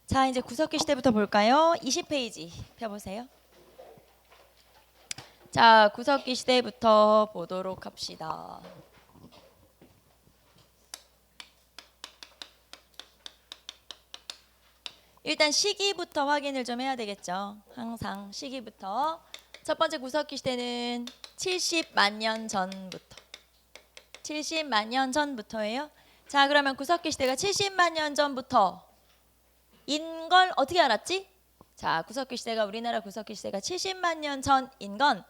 자, 이제 구석기 시대부터 볼까요? 20페이지 펴보세요. 자, 구석기 시대부터 보도록 합시다. 일단 시기부터 확인을 좀 해야 되겠죠. 항상 시기부터. 첫 번째 구석기 시대는 70만 년 전부터. 70만 년 전부터예요. 자, 그러면 구석기 시대가 70만 년 전부터 인 걸 어떻게 알았지? 자, 구석기 시대가 우리나라 구석기 시대가 70만 년 전인 건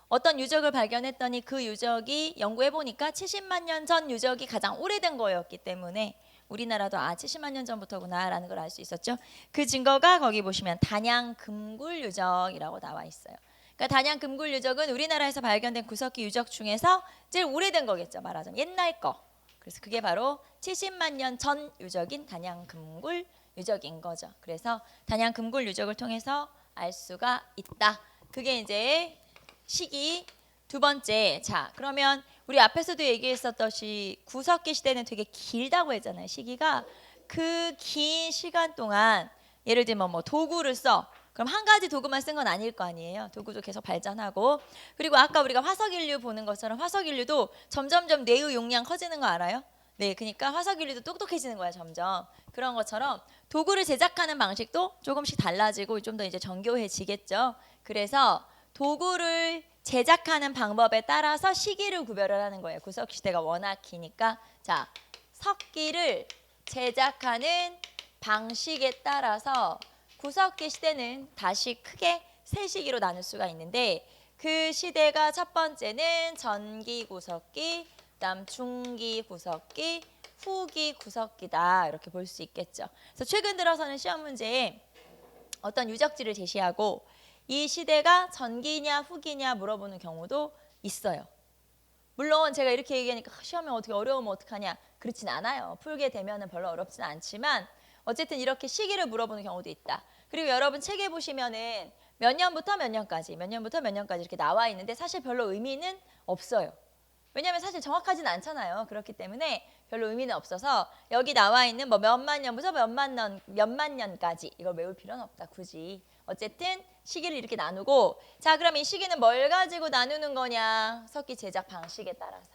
어떤 유적을 발견했더니 그 유적이 연구해 보니까 70만 년 전 유적이 가장 오래된 거였기 때문에 우리나라도 70만 년 전부터구나라는 걸 알 수 있었죠. 그 증거가 거기 보시면 단양 금굴 유적이라고 나와 있어요. 그러니까 단양 금굴 유적은 우리나라에서 발견된 구석기 유적 중에서 제일 오래된 거겠죠. 말하자면 옛날 거. 그래서 그게 바로 70만 년 전 유적인 단양 금굴 유적인 거죠. 그래서 단양 금굴 유적을 통해서 알 수가 있다. 그게 이제 시기. 두 번째, 자 그러면 우리 앞에서도 얘기했었듯이 구석기 시대는 되게 길다고 했잖아요. 시기가 그 긴 시간 동안 예를 들면 뭐 도구를 써. 그럼 한 가지 도구만 쓴 건 아닐 거 아니에요. 도구도 계속 발전하고. 그리고 아까 우리가 화석인류 보는 것처럼 화석인류도 점점점 뇌의 용량 커지는 거 알아요? 네, 그러니까 화석인류도 똑똑해지는 거야 점점. 그런 것처럼 도구를 제작하는 방식도 조금씩 달라지고 좀 더 이제 정교해지겠죠. 그래서 도구를 제작하는 방법에 따라서 시기를 구별을 하는 거예요. 구석기 시대가 워낙 기니까. 자, 석기를 제작하는 방식에 따라서 구석기 시대는 다시 크게 세 시기로 나눌 수가 있는데 그 시대가 첫 번째는 전기 구석기, 그다음 중기 구석기, 후기 구석기다 이렇게 볼 수 있겠죠. 그래서 최근 들어서는 시험 문제에 어떤 유적지를 제시하고 이 시대가 전기냐 후기냐 물어보는 경우도 있어요. 물론 제가 이렇게 얘기하니까 시험에 어떻게 어려우면 어떡하냐 그렇진 않아요. 풀게 되면은 별로 어렵진 않지만 어쨌든 이렇게 시기를 물어보는 경우도 있다. 그리고 여러분 책에 보시면은 몇 년부터 몇 년까지 이렇게 나와 있는데 사실 별로 의미는 없어요. 왜냐하면 사실 정확하진 않잖아요. 그렇기 때문에 별로 의미는 없어서 여기 나와 있는 뭐 몇만 년부터 몇만 년까지 이걸 외울 필요는 없다. 굳이. 어쨌든 시기를 이렇게 나누고 자 그럼 이 시기는 뭘 가지고 나누는 거냐. 석기 제작 방식에 따라서.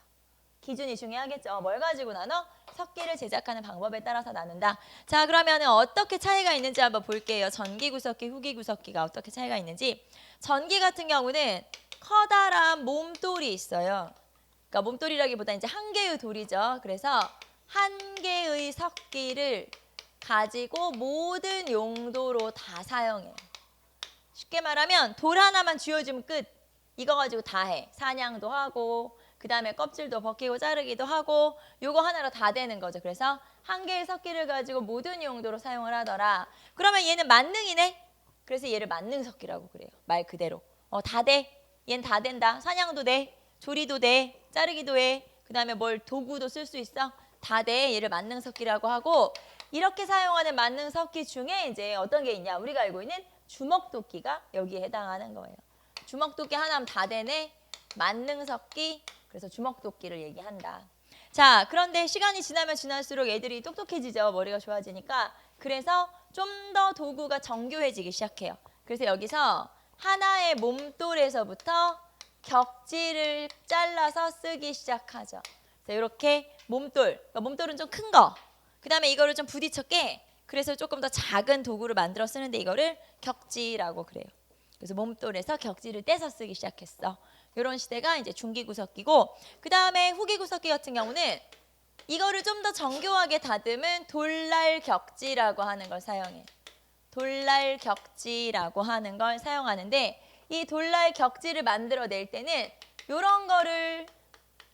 기준이 중요하겠죠. 뭘 가지고 나눠? 석기를 제작하는 방법에 따라서 나눈다. 자 그러면 어떻게 차이가 있는지 한번 볼게요. 전기 구석기, 후기 구석기가 어떻게 차이가 있는지. 전기 같은 경우는 커다란 몸돌이 있어요. 그러니까 몸돌이라기보다 이제 한 개의 돌이죠. 그래서 한 개의 석기를 가지고 모든 용도로 다 사용해요. 쉽게 말하면 돌 하나만 쥐어주면 끝. 이거 가지고 다 해. 사냥도 하고 그 다음에 껍질도 벗기고 자르기도 하고 요거 하나로 다 되는 거죠. 그래서 한 개의 석기를 가지고 모든 용도로 사용을 하더라. 그러면 얘는 만능이네. 그래서 얘를 만능석기라고 그래요. 말 그대로. 다 돼. 얘는 다 된다. 사냥도 돼. 조리도 돼. 자르기도 해. 그 다음에 뭘 도구도 쓸 수 있어. 다 돼. 얘를 만능석기라고 하고 이렇게 사용하는 만능석기 중에 이제 어떤 게 있냐. 우리가 알고 있는 주먹도끼가 여기에 해당하는 거예요. 주먹도끼 하나면 다 되네. 만능석기. 그래서 주먹도끼를 얘기한다. 자, 그런데 시간이 지나면 지날수록 애들이 똑똑해지죠. 머리가 좋아지니까. 그래서 좀 더 도구가 정교해지기 시작해요. 그래서 여기서 하나의 몸돌에서부터 격지를 잘라서 쓰기 시작하죠. 그래서 이렇게 몸돌, 그러니까 몸돌은 좀 큰 거. 그 다음에 이거를 좀 부딪혀 깨. 그래서 조금 더 작은 도구를 만들어 쓰는데 이거를 격지라고 그래요. 그래서 몸돌에서 격지를 떼서 쓰기 시작했어. 이런 시대가 이제 중기구석기고 그 다음에 후기구석기 같은 경우는 이거를 좀 더 정교하게 다듬은 돌날격지라고 하는 걸 사용해. 돌날격지라고 하는 걸 사용하는데 이 돌날격지를 만들어낼 때는 이런 거를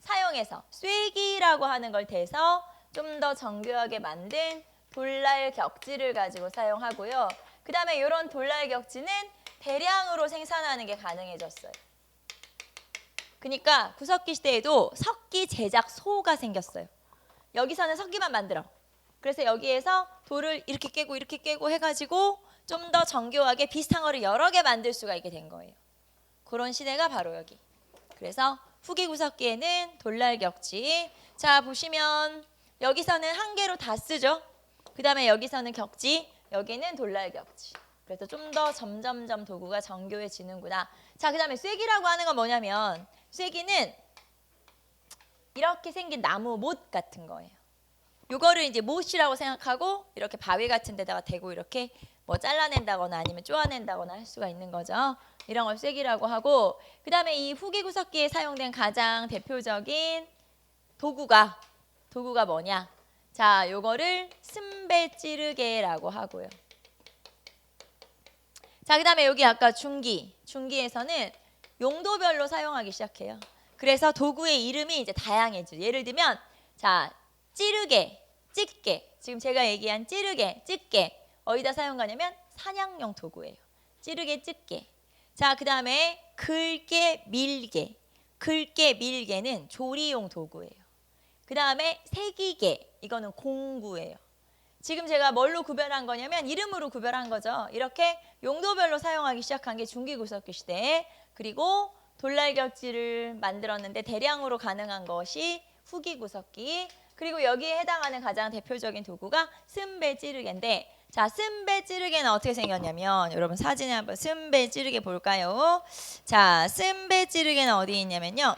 사용해서 쐐기라고 하는 걸 대서 좀 더 정교하게 만든 돌날격지를 가지고 사용하고요. 그 다음에 이런 돌날격지는 대량으로 생산하는 게 가능해졌어요. 그러니까 구석기 시대에도 석기 제작소가 생겼어요. 여기서는 석기만 만들어. 그래서 여기에서 돌을 이렇게 깨고 해가지고 좀 더 정교하게 비슷한 거를 여러 개 만들 수가 있게 된 거예요. 그런 시대가 바로 여기. 그래서 후기 구석기에는 돌날격지. 자 보시면 여기서는 한 개로 다 쓰죠. 그 다음에 여기서는 격지. 여기는 돌날격지. 그래서 좀 더 점점점 도구가 정교해지는구나. 자, 그 다음에 쐐기라고 하는 건 뭐냐면 쐐기는 이렇게 생긴 나무 못 같은 거예요. 요거를 이제 못이라고 생각하고 이렇게 바위 같은 데다가 대고 이렇게 뭐 잘라낸다거나 아니면 쪼아낸다거나 할 수가 있는 거죠. 이런 걸 쐐기라고 하고, 그 다음에 이 후기구석기에 사용된 가장 대표적인 도구가 뭐냐? 자, 요거를 쓴배찌르개라고 하고요. 자, 그 다음에 여기 아까 중기에서는 용도별로 사용하기 시작해요. 그래서 도구의 이름이 이제 다양해져요. 예를 들면 자, 찌르개, 찢개. 지금 제가 얘기한 찌르개, 찢개 어디다 사용하냐면 사냥용 도구예요. 찌르개, 찢개. 자, 그 다음에 긁게, 밀개. 긁게, 밀개는 조리용 도구예요. 그 다음에 새기개, 이거는 공구예요. 지금 제가 뭘로 구별한 거냐면 이름으로 구별한 거죠. 이렇게 용도별로 사용하기 시작한 게 중기구석기 시대에, 그리고 돌날격지를 만들었는데 대량으로 가능한 것이 후기구석기, 그리고 여기에 해당하는 가장 대표적인 도구가 쓴배찌르개인데, 자, 쓴배찌르개는 어떻게 생겼냐면 여러분 사진에 한번 쓴배찌르개 볼까요? 자, 쓴배찌르개는 어디 있냐면요.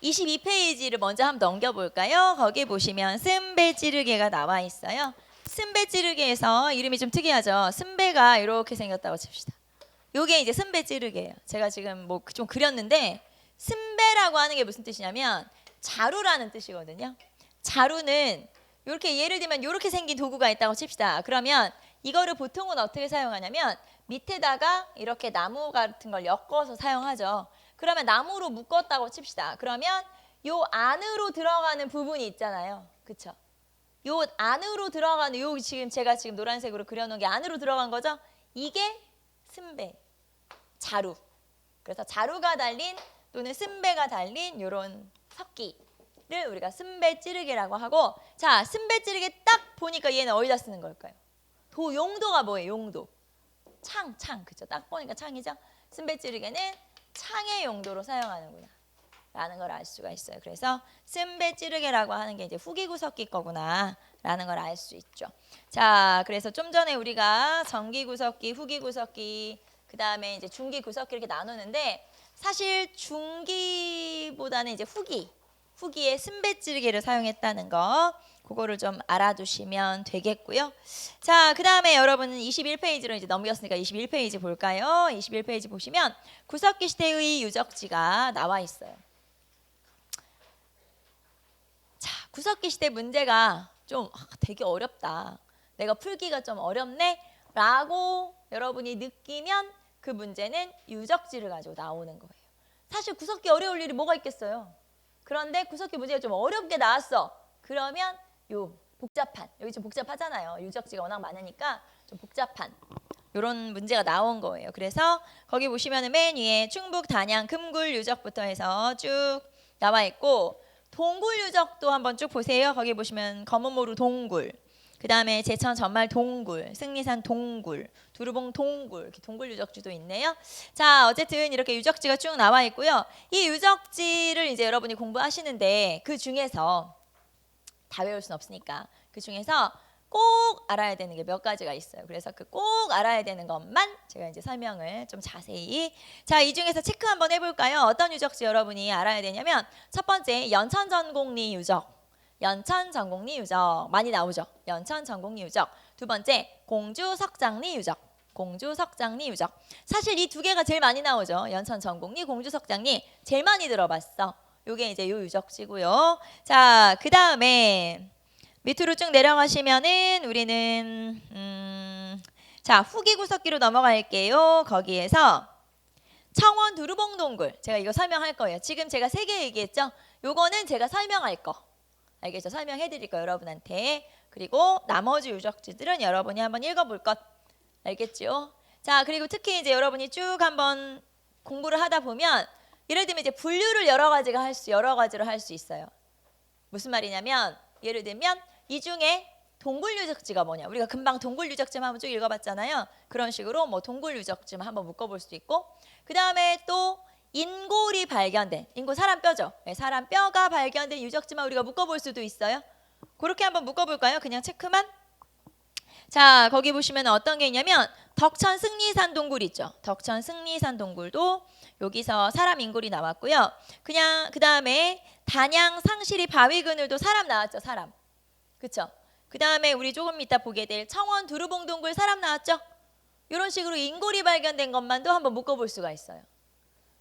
22페이지를 먼저 한번 넘겨볼까요? 거기 보시면 쓴배찌르개가 나와 있어요. 쓴배찌르개에서 이름이 좀 특이하죠. 쓴배가 이렇게 생겼다고 칩시다. 요게 이제 쓴배찌르개예요. 제가 지금 뭐 좀 그렸는데 쓴배라고 하는 게 무슨 뜻이냐면 자루라는 뜻이거든요. 자루는 이렇게 예를 들면 이렇게 생긴 도구가 있다고 칩시다. 그러면 이거를 보통은 어떻게 사용하냐면 밑에다가 이렇게 나무 같은 걸 엮어서 사용하죠. 그러면 나무로 묶었다고 칩시다. 그러면 요 안으로 들어가는 부분이 있잖아요. 그쵸? 요 안으로 들어가는 요 제가 지금 노란색으로 그려놓은 게 안으로 들어간 거죠? 이게 쓴배, 자루. 그래서 자루가 달린 또는 쓴배가 달린 요런 석기를 우리가 쓴배찌르개라고 하고, 자, 쓴배찌르개 딱 보니까 얘는 어디다 쓰는 걸까요? 용도가 뭐예요? 용도. 창. 그쵸? 딱 보니까 창이죠? 쓴배찌르개는 창의 용도로 사용하는구나 라는 걸 알 수가 있어요. 그래서 쓴배찌르개라고 하는 게 이제 후기구석기 거구나 라는 걸 알 수 있죠. 자, 그래서 좀 전에 우리가 전기구석기, 후기구석기, 그 다음에 이제 중기구석기 이렇게 나누는데, 사실 중기보다는 이제 후기에 쓴배찌르개를 사용했다는 거, 그거를 좀 알아두시면 되겠고요. 자, 그 다음에 여러분은 21페이지로 이제 넘겼으니까 21페이지 볼까요? 21페이지 보시면 구석기 시대의 유적지가 나와 있어요. 자, 구석기 시대 문제가 좀 되게 어렵다, 내가 풀기가 좀 어렵네 라고 여러분이 느끼면 그 문제는 유적지를 가지고 나오는 거예요. 사실 구석기 어려울 일이 뭐가 있겠어요. 그런데 구석기 문제가 좀 어렵게 나왔어. 그러면 요 복잡한, 여기 좀 복잡하잖아요. 유적지가 워낙 많으니까 좀 복잡한 요런 문제가 나온 거예요. 그래서 거기 보시면은 맨 위에 충북, 단양, 금굴 유적부터 해서 쭉 나와 있고, 동굴 유적도 한번 쭉 보세요. 거기 보시면 검은모루 동굴, 그 다음에 제천 전말 동굴, 승리산 동굴, 두루봉 동굴, 이렇게 동굴 유적지도 있네요. 자, 어쨌든 이렇게 유적지가 쭉 나와 있고요. 이 유적지를 이제 여러분이 공부하시는데 그 중에서 다 외울 순 없으니까 그 중에서 꼭 알아야 되는 게 몇 가지가 있어요. 그래서 그 꼭 알아야 되는 것만 제가 이제 설명을 좀 자세히. 자, 이 중에서 체크 한번 해볼까요? 어떤 유적지 여러분이 알아야 되냐면, 첫 번째 연천전곡리 유적. 연천전곡리 유적 많이 나오죠. 연천전곡리 유적. 두 번째 공주석장리 유적. 공주석장리 유적. 사실 이 두 개가 제일 많이 나오죠. 연천전곡리, 공주석장리 제일 많이 들어봤어. 요게 이제 요 유적지고요. 자, 그 다음에 밑으로 쭉 내려가시면은 우리는 자, 후기구석기로 넘어갈게요. 거기에서 청원 두루봉 동굴, 제가 이거 설명할 거예요. 지금 제가 3개 얘기했죠. 요거는 제가 설명할 거. 알겠죠? 설명해 드릴 거 여러분한테. 그리고 나머지 유적지들은 여러분이 한번 읽어볼 것. 알겠죠? 자, 그리고 특히 이제 여러분이 쭉 한번 공부를 하다 보면 예를 들면 이제 분류를 여러 가지로 할 수 있어요. 무슨 말이냐면, 예를 들면 이 중에 동굴 유적지가 뭐냐, 우리가 금방 동굴 유적지만 한번 쭉 읽어봤잖아요. 그런 식으로 뭐 동굴 유적지만 한번 묶어볼 수 있고, 그 다음에 또 인골이 발견된, 인골 사람 뼈죠. 네, 사람 뼈가 발견된 유적지만 우리가 묶어볼 수도 있어요. 그렇게 한번 묶어볼까요? 그냥 체크만. 자, 거기 보시면 어떤 게 있냐면 덕천 승리산 동굴 있죠. 덕천 승리산 동굴도 여기서 사람 인굴이 나왔고요. 그냥 그 다음에 단양 상시리 바위그늘도 사람 나왔죠. 사람. 그쵸? 그 다음에 우리 조금 이따 보게 될 청원 두루봉 동굴 사람 나왔죠. 이런 식으로 인골이 발견된 것만도 한번 묶어볼 수가 있어요.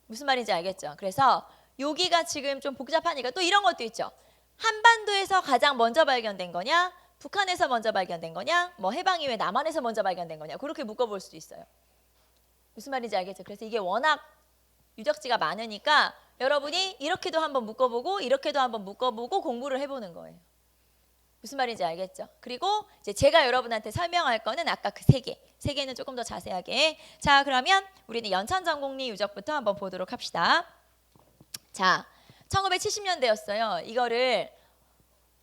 무슨 말인지 알겠죠? 그래서 여기가 지금 좀 복잡하니까 또 이런 것도 있죠. 한반도에서 가장 먼저 발견된 거냐? 북한에서 먼저 발견된 거냐? 뭐 해방 이후에 남한에서 먼저 발견된 거냐? 그렇게 묶어볼 수도 있어요. 무슨 말인지 알겠죠? 그래서 이게 워낙 유적지가 많으니까 여러분이 이렇게도 한번 묶어보고 이렇게도 한번 묶어보고 공부를 해보는 거예요. 무슨 말인지 알겠죠? 그리고 이제 제가 여러분한테 설명할 거는 아까 그 세 개. 세 개는 조금 더 자세하게. 자, 그러면 우리는 연천전곡리 유적부터 한번 보도록 합시다. 자, 1970년대였어요. 이거를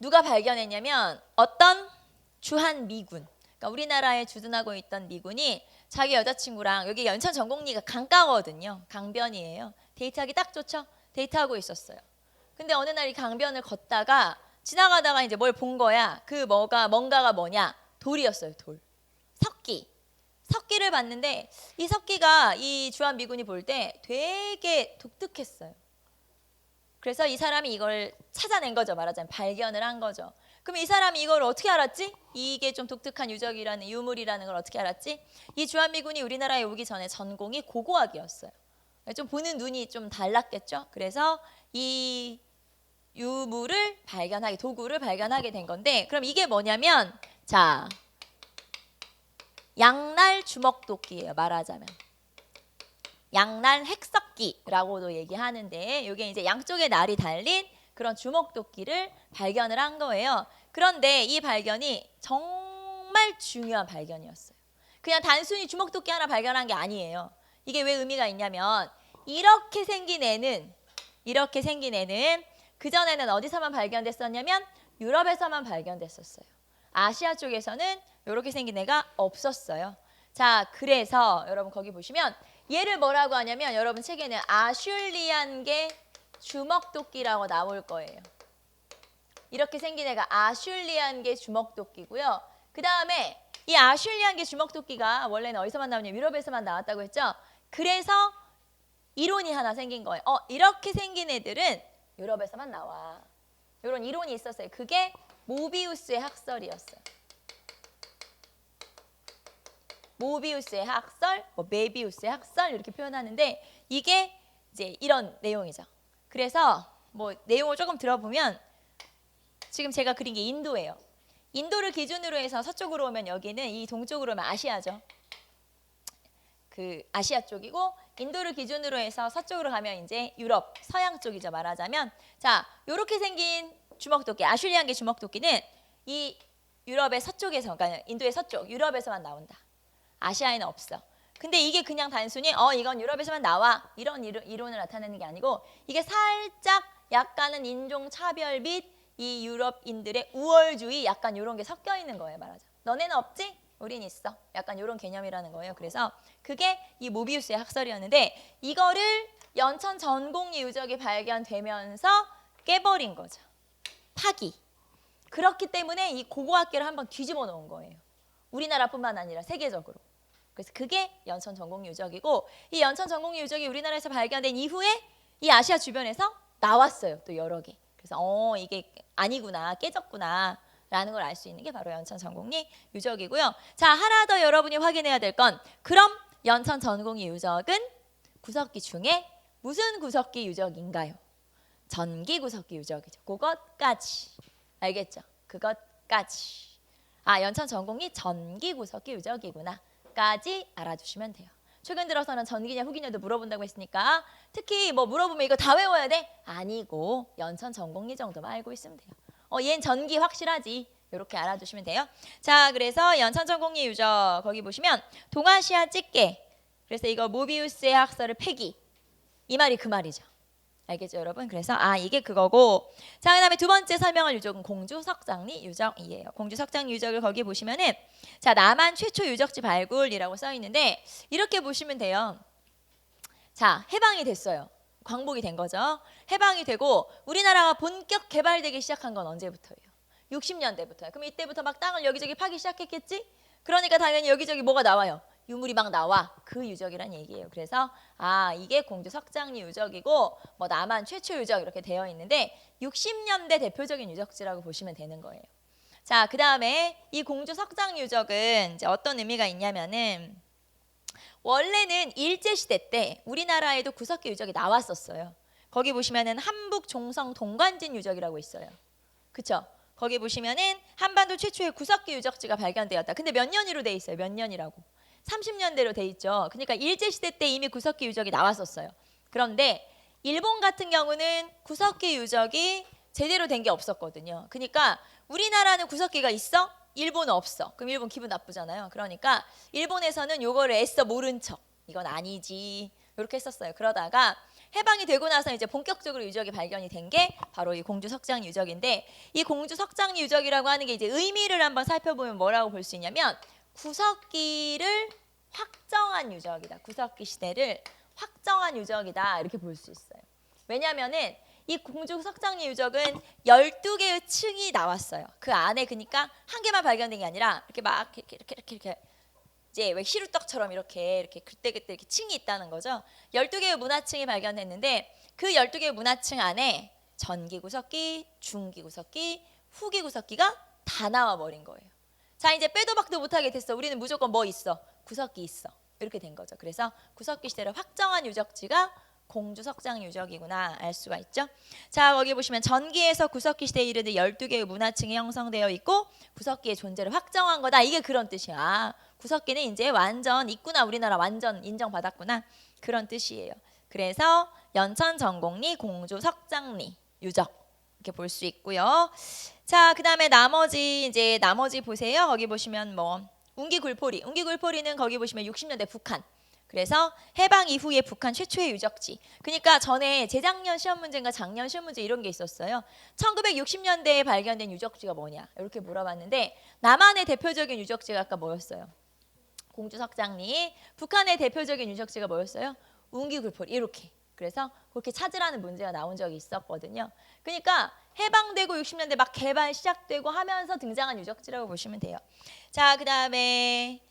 누가 발견했냐면 어떤 주한미군. 그러니까 우리나라에 주둔하고 있던 미군이 자기 여자친구랑 여기 연천전곡리가 강가거든요. 강변이에요. 데이트하기 딱 좋죠? 데이트하고 있었어요. 근데 어느 날 이 강변을 걷다가 지나가다가 이제 뭘 본 거야. 그 뭔가가 뭐냐? 돌이었어요. 돌. 석기. 석기를 봤는데 이 석기가 이 주한미군이 볼 때 되게 독특했어요. 그래서 이 사람이 이걸 찾아낸 거죠. 말하자면 발견을 한 거죠. 그럼 이 사람이 이걸 어떻게 알았지? 이게 좀 독특한 유물이라는 걸 어떻게 알았지? 이 주한미군이 우리나라에 오기 전에 전공이 고고학이었어요. 좀 보는 눈이 좀 달랐겠죠. 그래서 이 도구를 발견하게 된 건데, 그럼 이게 뭐냐면, 자, 양날 주먹도끼예요. 말하자면 양날 핵석기라고도 얘기하는데, 이게 이제 양쪽에 날이 달린 그런 주먹도끼를 발견을 한 거예요. 그런데 이 발견이 정말 중요한 발견이었어요. 그냥 단순히 주먹도끼 하나 발견한 게 아니에요. 이게 왜 의미가 있냐면 이렇게 생긴 애는 그전에는 어디서만 발견됐었냐면 유럽에서만 발견됐었어요. 아시아 쪽에서는 이렇게 생긴 애가 없었어요. 자, 그래서 여러분 거기 보시면 얘를 뭐라고 하냐면 여러분 책에는 아슐리안계 주먹도끼라고 나올 거예요. 이렇게 생긴 애가 아슐리안계 주먹도끼고요. 그 다음에 이 아슐리안계 주먹도끼가 원래는 어디서만 나오냐면 유럽에서만 나왔다고 했죠. 그래서 이론이 하나 생긴 거예요. 이렇게 생긴 애들은 유럽에서만 나와. 이런 이론이 있었어요. 그게 모비우스의 학설이었어요. 모비우스의 학설, 메비우스의 학설 이렇게 표현하는데 이게 이제 이런 내용이죠. 그래서 뭐 내용을 조금 들어보면 지금 제가 그린 게 인도예요. 인도를 기준으로 해서 서쪽으로 오면 여기는 이 동쪽으로 오면 아시아죠. 그 아시아 쪽이고 인도를 기준으로 해서 서쪽으로 가면 이제 유럽, 서양 쪽이죠. 말하자면 자, 요렇게 생긴 주먹도끼, 아슐리안계 주먹도끼는 이 유럽의 서쪽에서, 그러니까 인도의 서쪽, 유럽에서만 나온다. 아시아에는 없어. 근데 이게 그냥 단순히 이건 유럽에서만 나와 이런 이론을 나타내는 게 아니고 이게 살짝 약간은 인종차별 및 이 유럽인들의 우월주의 약간 이런 게 섞여 있는 거예요. 말하자. 너네는 없지? 우린 있어. 약간 이런 개념이라는 거예요. 그래서 그게 이 모비우스의 학설이었는데 이거를 연천 전곡리 유적이 발견되면서 깨버린 거죠. 파기. 그렇기 때문에 이 고고학계를 한번 뒤집어 놓은 거예요. 우리나라뿐만 아니라 세계적으로. 그래서 그게 연천 전곡리 유적이고 이 연천 전곡리 유적이 우리나라에서 발견된 이후에 이 아시아 주변에서 나왔어요. 또 여러 개. 그래서 이게 아니구나, 깨졌구나 라는 걸 알 수 있는 게 바로 연천 전곡리 유적이고요. 자, 하나 더 여러분이 확인해야 될 건 그럼 연천 전곡리 유적은 구석기 중에 무슨 구석기 유적인가요? 전기 구석기 유적이죠. 그것까지 알겠죠? 그것까지. 연천 전곡리 전기 구석기 유적이구나 까지 알아두시면 돼요. 최근 들어서는 전기냐 후기냐도 물어본다고 했으니까 특히 뭐 물어보면 이거 다 외워야 돼? 아니고 연천 전곡리 정도만 알고 있으면 돼요. 얘는 전기 확실하지. 이렇게 알아두시면 돼요. 자, 그래서 연천 전곡리 유적 거기 보시면 동아시아 집게. 그래서 이거 모비우스의 학설을 폐기. 이 말이 그 말이죠. 알겠죠, 여러분? 그래서 이게 그거고. 자, 그다음에 두 번째 설명할 유적은 공주 석장리 유적이에요. 공주 석장리 유적을 거기 보시면은 자, 남한 최초 유적지 발굴이라고 써 있는데 이렇게 보시면 돼요. 자, 해방이 됐어요. 광복이 된 거죠. 해방이 되고 우리나라가 본격 개발되기 시작한 건 언제부터예요? 60년대부터예요. 그럼 이때부터 막 땅을 여기저기 파기 시작했겠지? 그러니까 당연히 여기저기 뭐가 나와요. 유물이 막 나와. 그 유적이란 얘기예요. 그래서 이게 공주 석장리 유적이고 뭐 남한 최초 유적 이렇게 되어 있는데 60년대 대표적인 유적지라고 보시면 되는 거예요. 자, 그다음에 이 공주 석장리 유적은 이제 어떤 의미가 있냐면은 원래는 일제시대 때 우리나라에도 구석기 유적이 나왔었어요. 거기 보시면은 한북 종성 동관진 유적이라고 있어요. 그쵸? 거기 보시면은 한반도 최초의 구석기 유적지가 발견되었다. 근데 몇 년으로 돼 있어요? 몇 년이라고? 30년대로 돼 있죠. 그러니까 일제시대 때 이미 구석기 유적이 나왔었어요. 그런데 일본 같은 경우는 구석기 유적이 제대로 된 게 없었거든요. 그러니까 우리나라는 구석기가 있어? 일본은 없어. 그럼 일본 기분 나쁘잖아요. 그러니까 일본에서는 요거를 애써 모른 척. 이건 아니지. 이렇게 했었어요. 그러다가 해방이 되고 나서 이제 본격적으로 유적이 발견이 된 게 바로 이 공주 석장리 유적인데 이 공주 석장리 유적이라고 하는 게 이제 의미를 한번 살펴보면 뭐라고 볼 수 있냐면 구석기를 확정한 유적이다. 구석기 시대를 확정한 유적이다. 이렇게 볼 수 있어요. 왜냐하면은 이 공주 석장리 유적은 12개의 층이 나왔어요. 그 안에 그러니까 한 개만 발견된 게 아니라 이렇게 막 이렇게 이제 왜 시루떡처럼 이렇게 그때그때 이렇게 층이 있다는 거죠. 12개의 문화층이 발견됐는데 그 12개의 문화층 안에 전기 구석기, 중기 구석기, 후기 구석기가 다 나와 버린 거예요. 자, 이제 빼도 박도 못하게 됐어. 우리는 무조건 뭐 있어? 구석기 있어. 이렇게 된 거죠. 그래서 구석기 시대를 확정한 유적지가 공주 석장 유적이구나 알 수가 있죠. 자, 거기 보시면 전기에서 구석기 시대에 이르는 12개의 문화층이 형성되어 있고 구석기의 존재를 확정한 거다. 이게 그런 뜻이야. 구석기는 이제 완전 있구나. 우리나라 완전 인정받았구나. 그런 뜻이에요. 그래서 연천 전곡리 공주 석장리 유적 이렇게 볼 수 있고요. 자, 그다음에 나머지 보세요. 거기 보시면 뭐 웅기굴포리는 거기 보시면 60년대 북한. 그래서 해방 이후에 북한 최초의 유적지. 그러니까 전에 재작년 시험 문제인가 작년 시험 문제 이런 게 있었어요. 1960년대에 발견된 유적지가 뭐냐 이렇게 물어봤는데 남한의 대표적인 유적지가 아까 뭐였어요? 공주 석장리. 북한의 대표적인 유적지가 뭐였어요? 웅기굴포리. 이렇게. 그래서 그렇게 찾으라는 문제가 나온 적이 있었거든요. 그러니까 해방되고 60년대 막 개발 시작되고 하면서 등장한 유적지라고 보시면 돼요. 자, 그다음에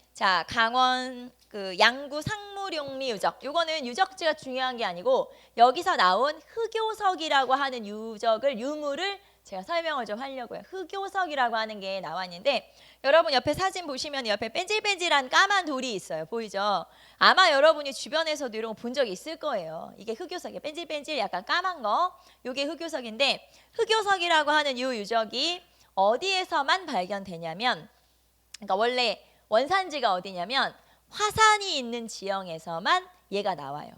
강원 양구 상무룡리 유적. 요거는 유적지가 중요한 게 아니고 여기서 나온 흑요석이라고 하는 유물을 제가 설명을 좀 하려고요. 흑요석이라고 하는 게 나왔는데 여러분 옆에 사진 보시면 옆에 뺀질뺀질한 까만 돌이 있어요. 보이죠? 아마 여러분이 주변에서도 이런 거 본 적이 있을 거예요. 이게 흑요석이에요. 뺀질뺀질 약간 까만 거. 요게 흑요석인데 흑요석이라고 하는 이 유적이 어디에서만 발견되냐면 그러니까 원래 원산지가 어디냐면 화산이 있는 지형에서만 얘가 나와요.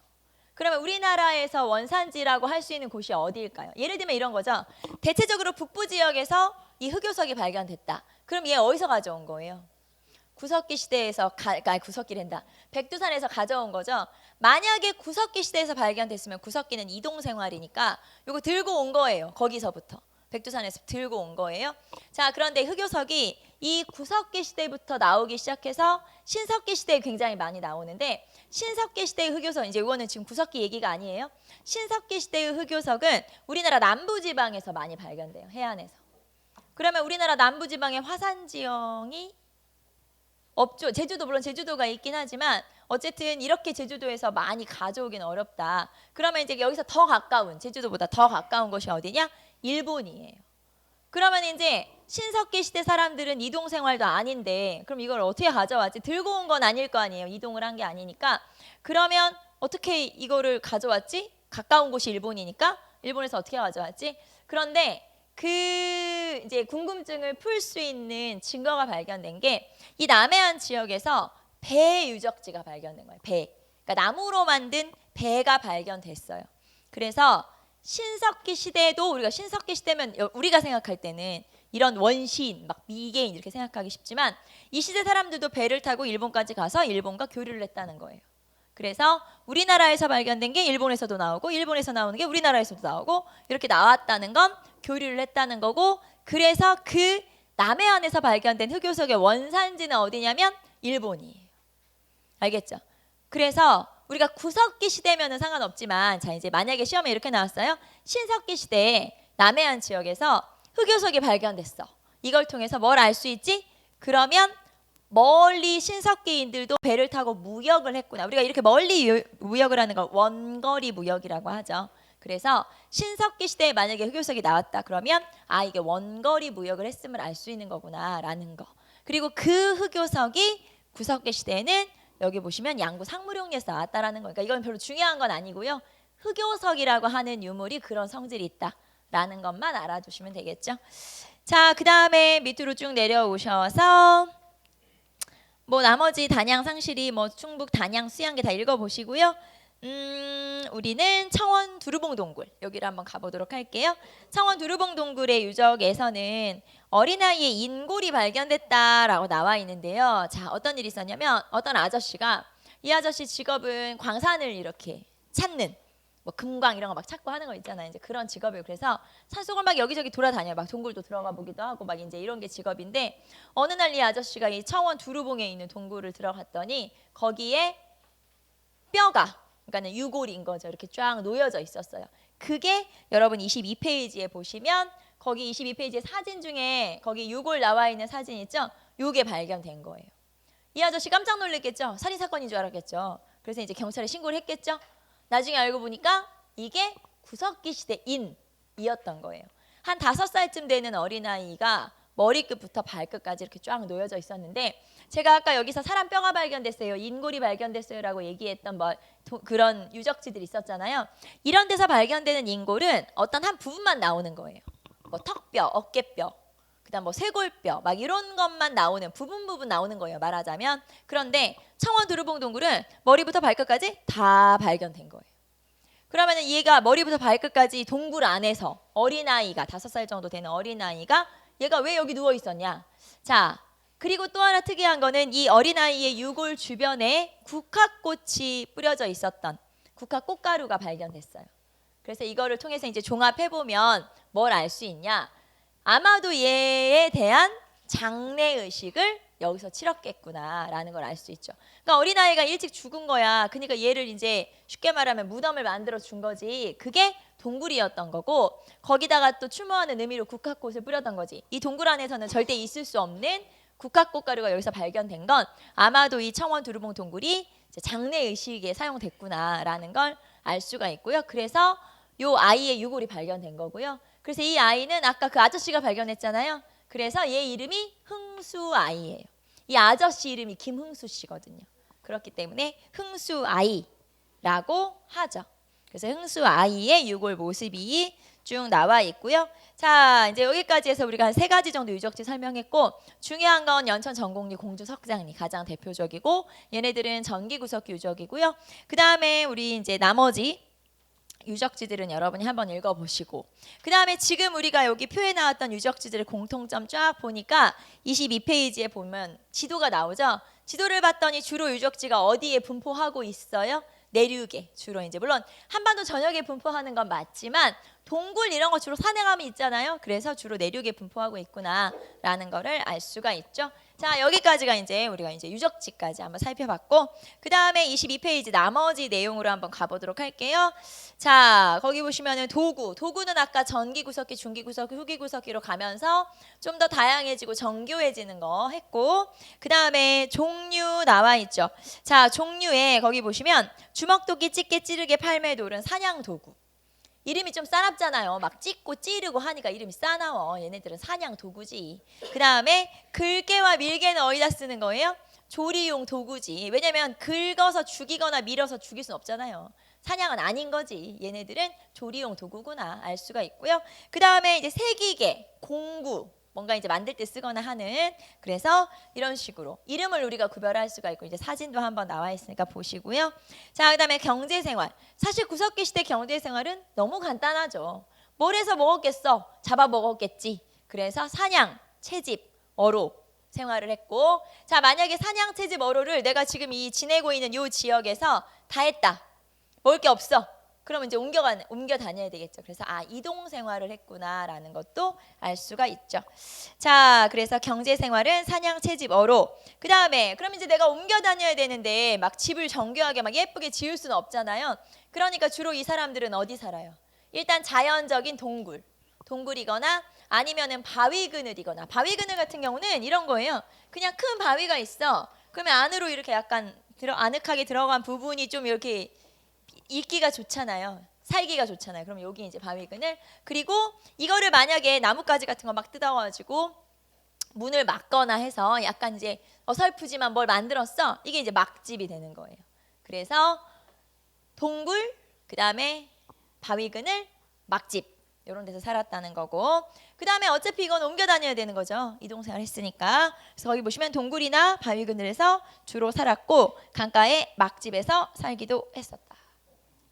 그러면 우리나라에서 원산지라고 할 수 있는 곳이 어디일까요? 예를 들면 이런 거죠. 대체적으로 북부 지역에서 이 흑요석이 발견됐다. 그럼 얘 어디서 가져온 거예요? 구석기 시대에서 구석기랜다. 백두산에서 가져온 거죠. 만약에 구석기 시대에서 발견됐으면 구석기는 이동 생활이니까 이거 들고 온 거예요. 거기서부터. 백두산에서 들고 온 거예요. 자, 그런데 흑요석이 이 구석기 시대부터 나오기 시작해서 신석기 시대에 굉장히 많이 나오는데 신석기 시대의 흑요석, 이제 이거는 지금 구석기 얘기가 아니에요. 신석기 시대의 흑요석은 우리나라 남부지방에서 많이 발견돼요. 해안에서. 그러면 우리나라 남부지방의 화산지형이 없죠. 제주도 물론 제주도가 있긴 하지만 어쨌든 이렇게 제주도에서 많이 가져오긴 어렵다. 그러면 이제 여기서 더 가까운 제주도보다 더 가까운 곳이 어디냐? 일본이에요. 그러면 이제 신석기 시대 사람들은 이동 생활도 아닌데 그럼 이걸 어떻게 가져왔지? 들고 온 건 아닐 거 아니에요. 이동을 한 게 아니니까. 그러면 어떻게 이거를 가져왔지? 가까운 곳이 일본이니까 일본에서 어떻게 가져왔지? 그런데 그 이제 궁금증을 풀 수 있는 증거가 발견된 게 이 남해안 지역에서 배 유적지가 발견된 거예요. 배. 그러니까 나무로 만든 배가 발견됐어요. 그래서 신석기 시대도 우리가 신석기 시대면 우리가 생각할 때는 이런 원시인, 막 미개인 이렇게 생각하기 쉽지만 이 시대 사람들도 배를 타고 일본까지 가서 일본과 교류를 했다는 거예요. 그래서 우리나라에서 발견된 게 일본에서도 나오고 일본에서 나오는 게 우리나라에서도 나오고 이렇게 나왔다는 건 교류를 했다는 거고 그래서 그 남해안에서 발견된 흑요석의 원산지는 어디냐면 일본이에요. 알겠죠? 그래서 우리가 구석기 시대면은 상관없지만 자 이제 만약에 시험에 이렇게 나왔어요. 신석기 시대에 남해안 지역에서 흑요석이 발견됐어. 이걸 통해서 뭘 알 수 있지? 그러면 멀리 신석기인들도 배를 타고 무역을 했구나. 우리가 이렇게 멀리 무역을 하는 걸 원거리 무역이라고 하죠. 그래서 신석기 시대에 만약에 흑요석이 나왔다 그러면 아 이게 원거리 무역을 했음을 알 수 있는 거구나라는 거. 그리고 그 흑요석이 구석기 시대에는 여기 보시면 양구 상무룡리에서 나왔다라는 거니까 이건 별로 중요한 건 아니고요. 흑요석이라고 하는 유물이 그런 성질이 있다라는 것만 알아두시면 되겠죠. 자, 그 다음에 밑으로 쭉 내려오셔서 뭐 나머지 단양 상실이 뭐 충북 단양 수양계 다 읽어보시고요. 우리는 청원 두루봉 동굴 여기를 한번 가보도록 할게요. 청원 두루봉 동굴의 유적에서는 어린아이의 인골이 발견됐다라고 나와 있는데요. 자, 어떤 일이 있었냐면 어떤 아저씨가 이 아저씨 직업은 광산을 이렇게 찾는 뭐 금광 이런 거 막 찾고 하는 거 있잖아요. 이제 그런 직업이에요. 그래서 산속을 막 여기저기 돌아다녀요. 막 동굴도 들어가 보기도 하고 막 이제 이런 게 직업인데 어느 날 이 아저씨가 이 청원 두루봉에 있는 동굴을 들어갔더니 거기에 뼈가 그러니까는 유골인 거죠. 이렇게 쫙 놓여져 있었어요. 그게 여러분 22페이지에 보시면 거기 22페이지의 사진 중에 거기 유골 나와 있는 사진 있죠? 요게 발견된 거예요. 이 아저씨 깜짝 놀랐겠죠? 살인 사건인 줄 알았겠죠. 그래서 이제 경찰에 신고를 했겠죠. 나중에 알고 보니까 이게 구석기 시대 인이었던 거예요. 한 5살쯤 되는 어린아이가 머리끝부터 발끝까지 이렇게 쫙 놓여져 있었는데 제가 아까 여기서 사람 뼈가 발견됐어요. 인골이 발견됐어요 라고 얘기했던 그런 유적지들이 있었잖아요. 이런 데서 발견되는 인골은 어떤 한 부분만 나오는 거예요. 뭐 턱뼈, 어깨뼈, 그다음 뭐 쇄골뼈 막 이런 것만 나오는 부분 나오는 거예요. 말하자면. 그런데 청원 두루봉 동굴은 머리부터 발끝까지 다 발견된 거예요. 그러면은 얘가 머리부터 발끝까지 동굴 안에서 어린아이가 5살 정도 되는 어린아이가 얘가 왜 여기 누워 있었냐? 자, 그리고 또 하나 특이한 거는 이 어린아이의 유골 주변에 국화꽃이 뿌려져 있었던 국화꽃가루가 발견됐어요. 그래서 이거를 통해서 이제 종합해 보면 뭘 알 수 있냐? 아마도 얘에 대한 장례 의식을 여기서 치렀겠구나라는 걸 알 수 있죠. 그러니까 어린아이가 일찍 죽은 거야. 그러니까 얘를 이제 쉽게 말하면 무덤을 만들어 준 거지. 그게 동굴이었던 거고 거기다가 또 추모하는 의미로 국화꽃을 뿌렸던 거지. 이 동굴 안에서는 절대 있을 수 없는 국화꽃가루가 여기서 발견된 건 아마도 이 청원 두루봉 동굴이 장례 의식에 사용됐구나라는 걸 알 수가 있고요. 그래서 요 아이의 유골이 발견된 거고요. 그래서 이 아이는 아까 그 아저씨가 발견했잖아요. 그래서 얘 이름이 흥수 아이예요. 이 아저씨 이름이 김흥수 씨거든요. 그렇기 때문에 흥수 아이라고 하죠. 그래서 흥수 아이의 유골 모습이 쭉 나와 있고요. 자, 이제 여기까지 해서 우리가 한 3가지 정도 유적지 설명했고 중요한 건 연천 전곡리 공주 석장리 가장 대표적이고 얘네들은 전기구석기 유적이고요. 그 다음에 우리 이제 나머지 유적지들은 여러분이 한번 읽어보시고 그 다음에 지금 우리가 여기 표에 나왔던 유적지들의 공통점 쫙 보니까 22페이지에 보면 지도가 나오죠. 지도를 봤더니 주로 유적지가 어디에 분포하고 있어요? 내륙에 주로 이제 물론 한반도 전역에 분포하는 건 맞지만 동굴 이런 거 주로 산행함이 있잖아요. 그래서 주로 내륙에 분포하고 있구나라는 거를 알 수가 있죠. 자, 여기까지가 이제 우리가 이제 유적지까지 한번 살펴봤고 그 다음에 22페이지 나머지 내용으로 한번 가보도록 할게요. 자, 거기 보시면은 도구는 아까 전기구석기, 중기구석기, 후기구석기로 가면서 좀 더 다양해지고 정교해지는 거 했고 그 다음에 종류 나와 있죠. 자, 종류에 거기 보시면 주먹도끼, 찌개, 찌르개, 팔매돌은 사냥도구. 이름이 좀 싸납잖아요. 막 찢고 찌르고 하니까 이름이 싸나워. 얘네들은 사냥 도구지. 그 다음에 긁개와 밀개는 어디다 쓰는 거예요? 조리용 도구지. 왜냐면 긁어서 죽이거나 밀어서 죽일 순 없잖아요. 사냥은 아닌 거지. 얘네들은 조리용 도구구나 알 수가 있고요. 그 다음에 이제 새기개, 공구. 뭔가 이제 만들 때 쓰거나 하는 그래서 이런 식으로 이름을 우리가 구별할 수가 있고 이제 사진도 한번 나와 있으니까 보시고요. 자, 그다음에 경제생활. 사실 구석기 시대 경제생활은 너무 간단하죠. 뭘 해서 먹었겠어? 잡아 먹었겠지. 그래서 사냥, 채집, 어로 생활을 했고 자, 만약에 사냥, 채집, 어로를 내가 지금 이 지내고 있는 이 지역에서 다 했다. 먹을 게 없어. 그러면 이제 옮겨 다녀야 되겠죠. 그래서 이동 생활을 했구나라는 것도 알 수가 있죠. 자, 그래서 경제 생활은 사냥, 채집, 어로. 그 다음에 그럼 이제 내가 옮겨 다녀야 되는데 막 집을 정교하게 막 예쁘게 지을 수는 없잖아요. 그러니까 주로 이 사람들은 어디 살아요? 일단 자연적인 동굴이거나 아니면은 바위그늘이거나 바위그늘 같은 경우는 이런 거예요. 그냥 큰 바위가 있어. 그러면 안으로 이렇게 약간 아늑하게 들어간 부분이 좀 이렇게 있기가 좋잖아요. 살기가 좋잖아요. 그럼 여기 이제 바위그늘. 그리고 이거를 만약에 나뭇가지 같은 거 막 뜯어가지고 문을 막거나 해서 약간 이제 어설프지만 뭘 만들었어. 이게 이제 막집이 되는 거예요. 그래서 동굴, 그 다음에 바위그늘, 막집 이런 데서 살았다는 거고, 그 다음에 어차피 이건 옮겨 다녀야 되는 거죠. 이동생활 했으니까. 그래서 거기 보시면 동굴이나 바위그늘에서 주로 살았고 강가의 막집에서 살기도 했었다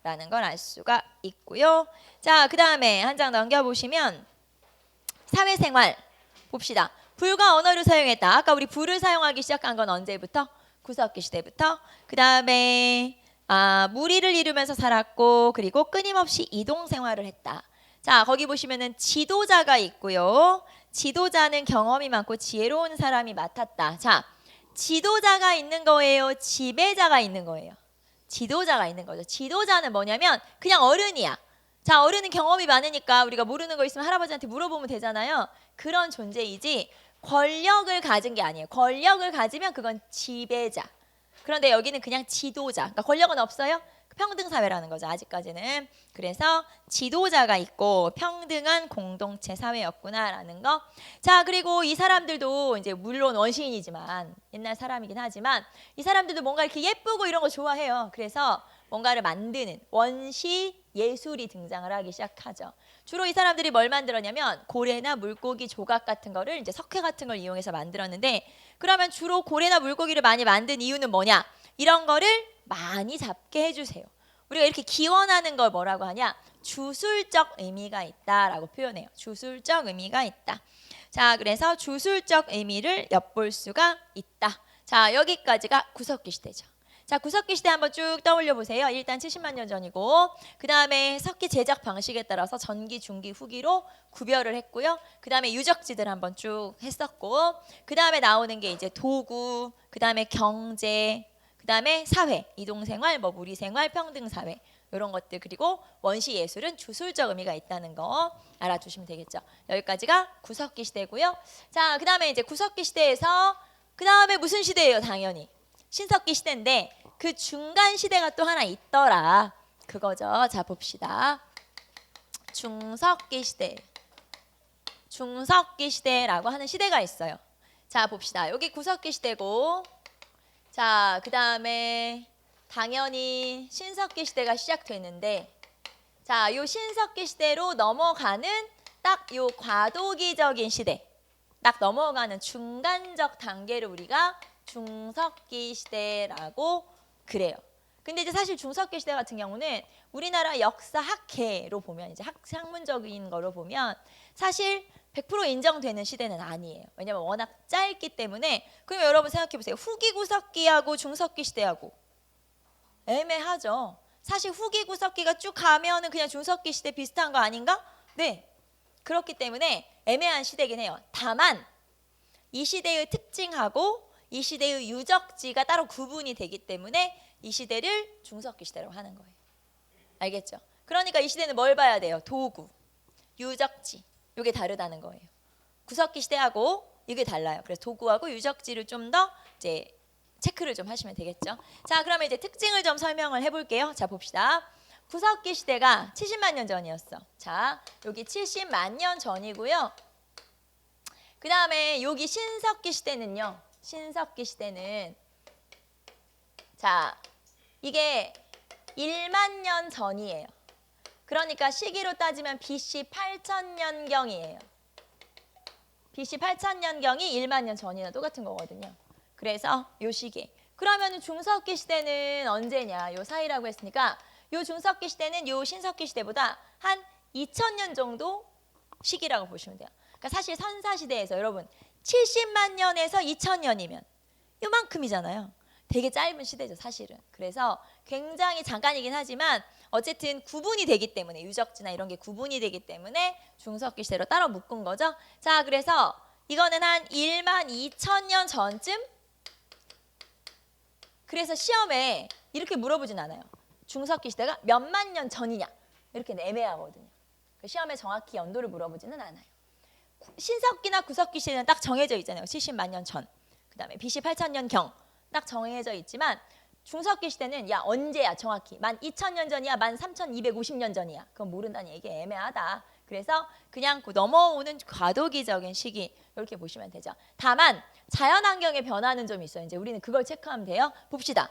라는 걸 알 수가 있고요. 자, 그 다음에 한 장 넘겨보시면 사회생활 봅시다. 불과 언어를 사용했다. 아까 우리 불을 사용하기 시작한 건 언제부터? 구석기 시대부터. 그 다음에 무리를 이루면서 살았고, 그리고 끊임없이 이동 생활을 했다. 자, 거기 보시면은 지도자가 있고요. 지도자는 경험이 많고 지혜로운 사람이 맡았다. 자, 지도자가 있는 거예요? 지배자가 있는 거예요? 지도자가 있는 거죠. 지도자는 뭐냐면 그냥 어른이야. 자, 어른은 경험이 많으니까 우리가 모르는 거 있으면 할아버지한테 물어보면 되잖아요. 그런 존재이지 권력을 가진 게 아니에요. 권력을 가지면 그건 지배자. 그런데 여기는 그냥 지도자. 그러니까 권력은 없어요. 평등사회라는 거죠. 아직까지는. 그래서 지도자가 있고 평등한 공동체 사회였구나라는 거. 자, 그리고 이 사람들도 이제 물론 원시인이지만 옛날 사람이긴 하지만 이 사람들도 뭔가 이렇게 예쁘고 이런 거 좋아해요. 그래서 뭔가를 만드는 원시 예술이 등장을 하기 시작하죠. 주로 이 사람들이 뭘 만들었냐면 고래나 물고기 조각 같은 거를 이제 석회 같은 걸 이용해서 만들었는데, 그러면 주로 고래나 물고기를 많이 만든 이유는 뭐냐? 이런 거를 많이 잡게 해주세요. 우리가 이렇게 기원하는 걸 뭐라고 하냐? 주술적 의미가 있다라고 표현해요. 주술적 의미가 있다. 자, 그래서 주술적 의미를 엿볼 수가 있다. 자, 여기까지가 구석기 시대죠. 자, 구석기 시대 한번 쭉 떠올려 보세요. 일단 70만 년 전이고, 그 다음에 석기 제작 방식에 따라서 전기, 중기, 후기로 구별을 했고요. 그 다음에 유적지들 한번 쭉 했었고, 그 다음에 나오는 게 이제 도구, 그 다음에 경제, 그 다음에 사회, 이동생활, 뭐 무리생활, 평등사회 이런 것들, 그리고 원시 예술은 주술적 의미가 있다는 거 알아두시면 되겠죠. 여기까지가 구석기 시대고요. 자, 그 다음에 이제 구석기 시대에서 그 다음에 무슨 시대예요? 당연히 신석기 시대인데 그 중간 시대가 또 하나 있더라. 그거죠. 자, 봅시다. 중석기 시대. 중석기 시대라고 하는 시대가 있어요. 자, 봅시다. 여기 구석기 시대고, 자, 그 다음에 당연히 신석기 시대가 시작되는데, 자, 요 신석기 시대로 넘어가는 딱 요 과도기적인 시대, 딱 넘어가는 중간적 단계를 우리가 중석기 시대라고 그래요. 근데 이제 사실 중석기 시대 같은 경우는 우리나라 역사 학회로 보면, 이제 학문적인 거로 보면 사실 100% 인정되는 시대는 아니에요. 왜냐면 워낙 짧기 때문에. 그럼 여러분 생각해 보세요. 후기 구석기하고 중석기 시대하고 애매하죠. 사실 후기 구석기가 쭉 가면은 그냥 중석기 시대 비슷한 거 아닌가? 네. 그렇기 때문에 애매한 시대긴 해요. 다만 이 시대의 특징하고 이 시대의 유적지가 따로 구분이 되기 때문에 이 시대를 중석기 시대라고 하는 거예요. 알겠죠? 그러니까 이 시대는 뭘 봐야 돼요? 도구, 유적지. 이게 다르다는 거예요. 구석기 시대하고 이게 달라요. 그래서 도구하고 유적지를 좀 더 이제 체크를 좀 하시면 되겠죠. 자, 그러면 이제 특징을 좀 설명을 해볼게요. 자, 봅시다. 구석기 시대가 70만 년 전이었어. 자, 여기 70만 년 전이고요. 그 다음에 여기 신석기 시대는요. 신석기 시대는 자, 이게 1만 년 전이에요. 그러니까 시기로 따지면 BC 8000년경이에요. BC 8000년경이 1만 년 전이나 똑같은 거거든요. 그래서 요 시기. 그러면 중석기 시대는 언제냐? 요 사이라고 했으니까 요 중석기 시대는 요 신석기 시대보다 한 2000년 정도 시기라고 보시면 돼요. 그러니까 사실 선사시대에서 여러분 70만 년에서 2000년이면 요만큼이잖아요. 되게 짧은 시대죠, 사실은. 그래서 굉장히 잠깐이긴 하지만 어쨌든 구분이 되기 때문에, 유적지나 이런 게 구분이 되기 때문에 중석기 시대로 따로 묶은 거죠. 자, 그래서 이거는 한 1만 2000년 전쯤? 그래서 시험에 이렇게 물어보진 않아요. 중석기 시대가 몇만 년 전이냐? 이렇게 애매하거든요. 시험에 정확히 연도를 물어보지는 않아요. 신석기나 구석기 시대는 딱 정해져 있잖아요. 70만 년 전. 그다음에 BC 8000년 경 딱 정해져 있지만 중석기 시대는 야 언제야 정확히 12,000년 전이야 13,250년 전이야 그건 모른다는 얘기 애매하다. 그래서 그냥 넘어오는 과도기적인 시기 이렇게 보시면 되죠. 다만 자연환경의 변화는 좀 있어요. 이제 우리는 그걸 체크하면 돼요. 봅시다.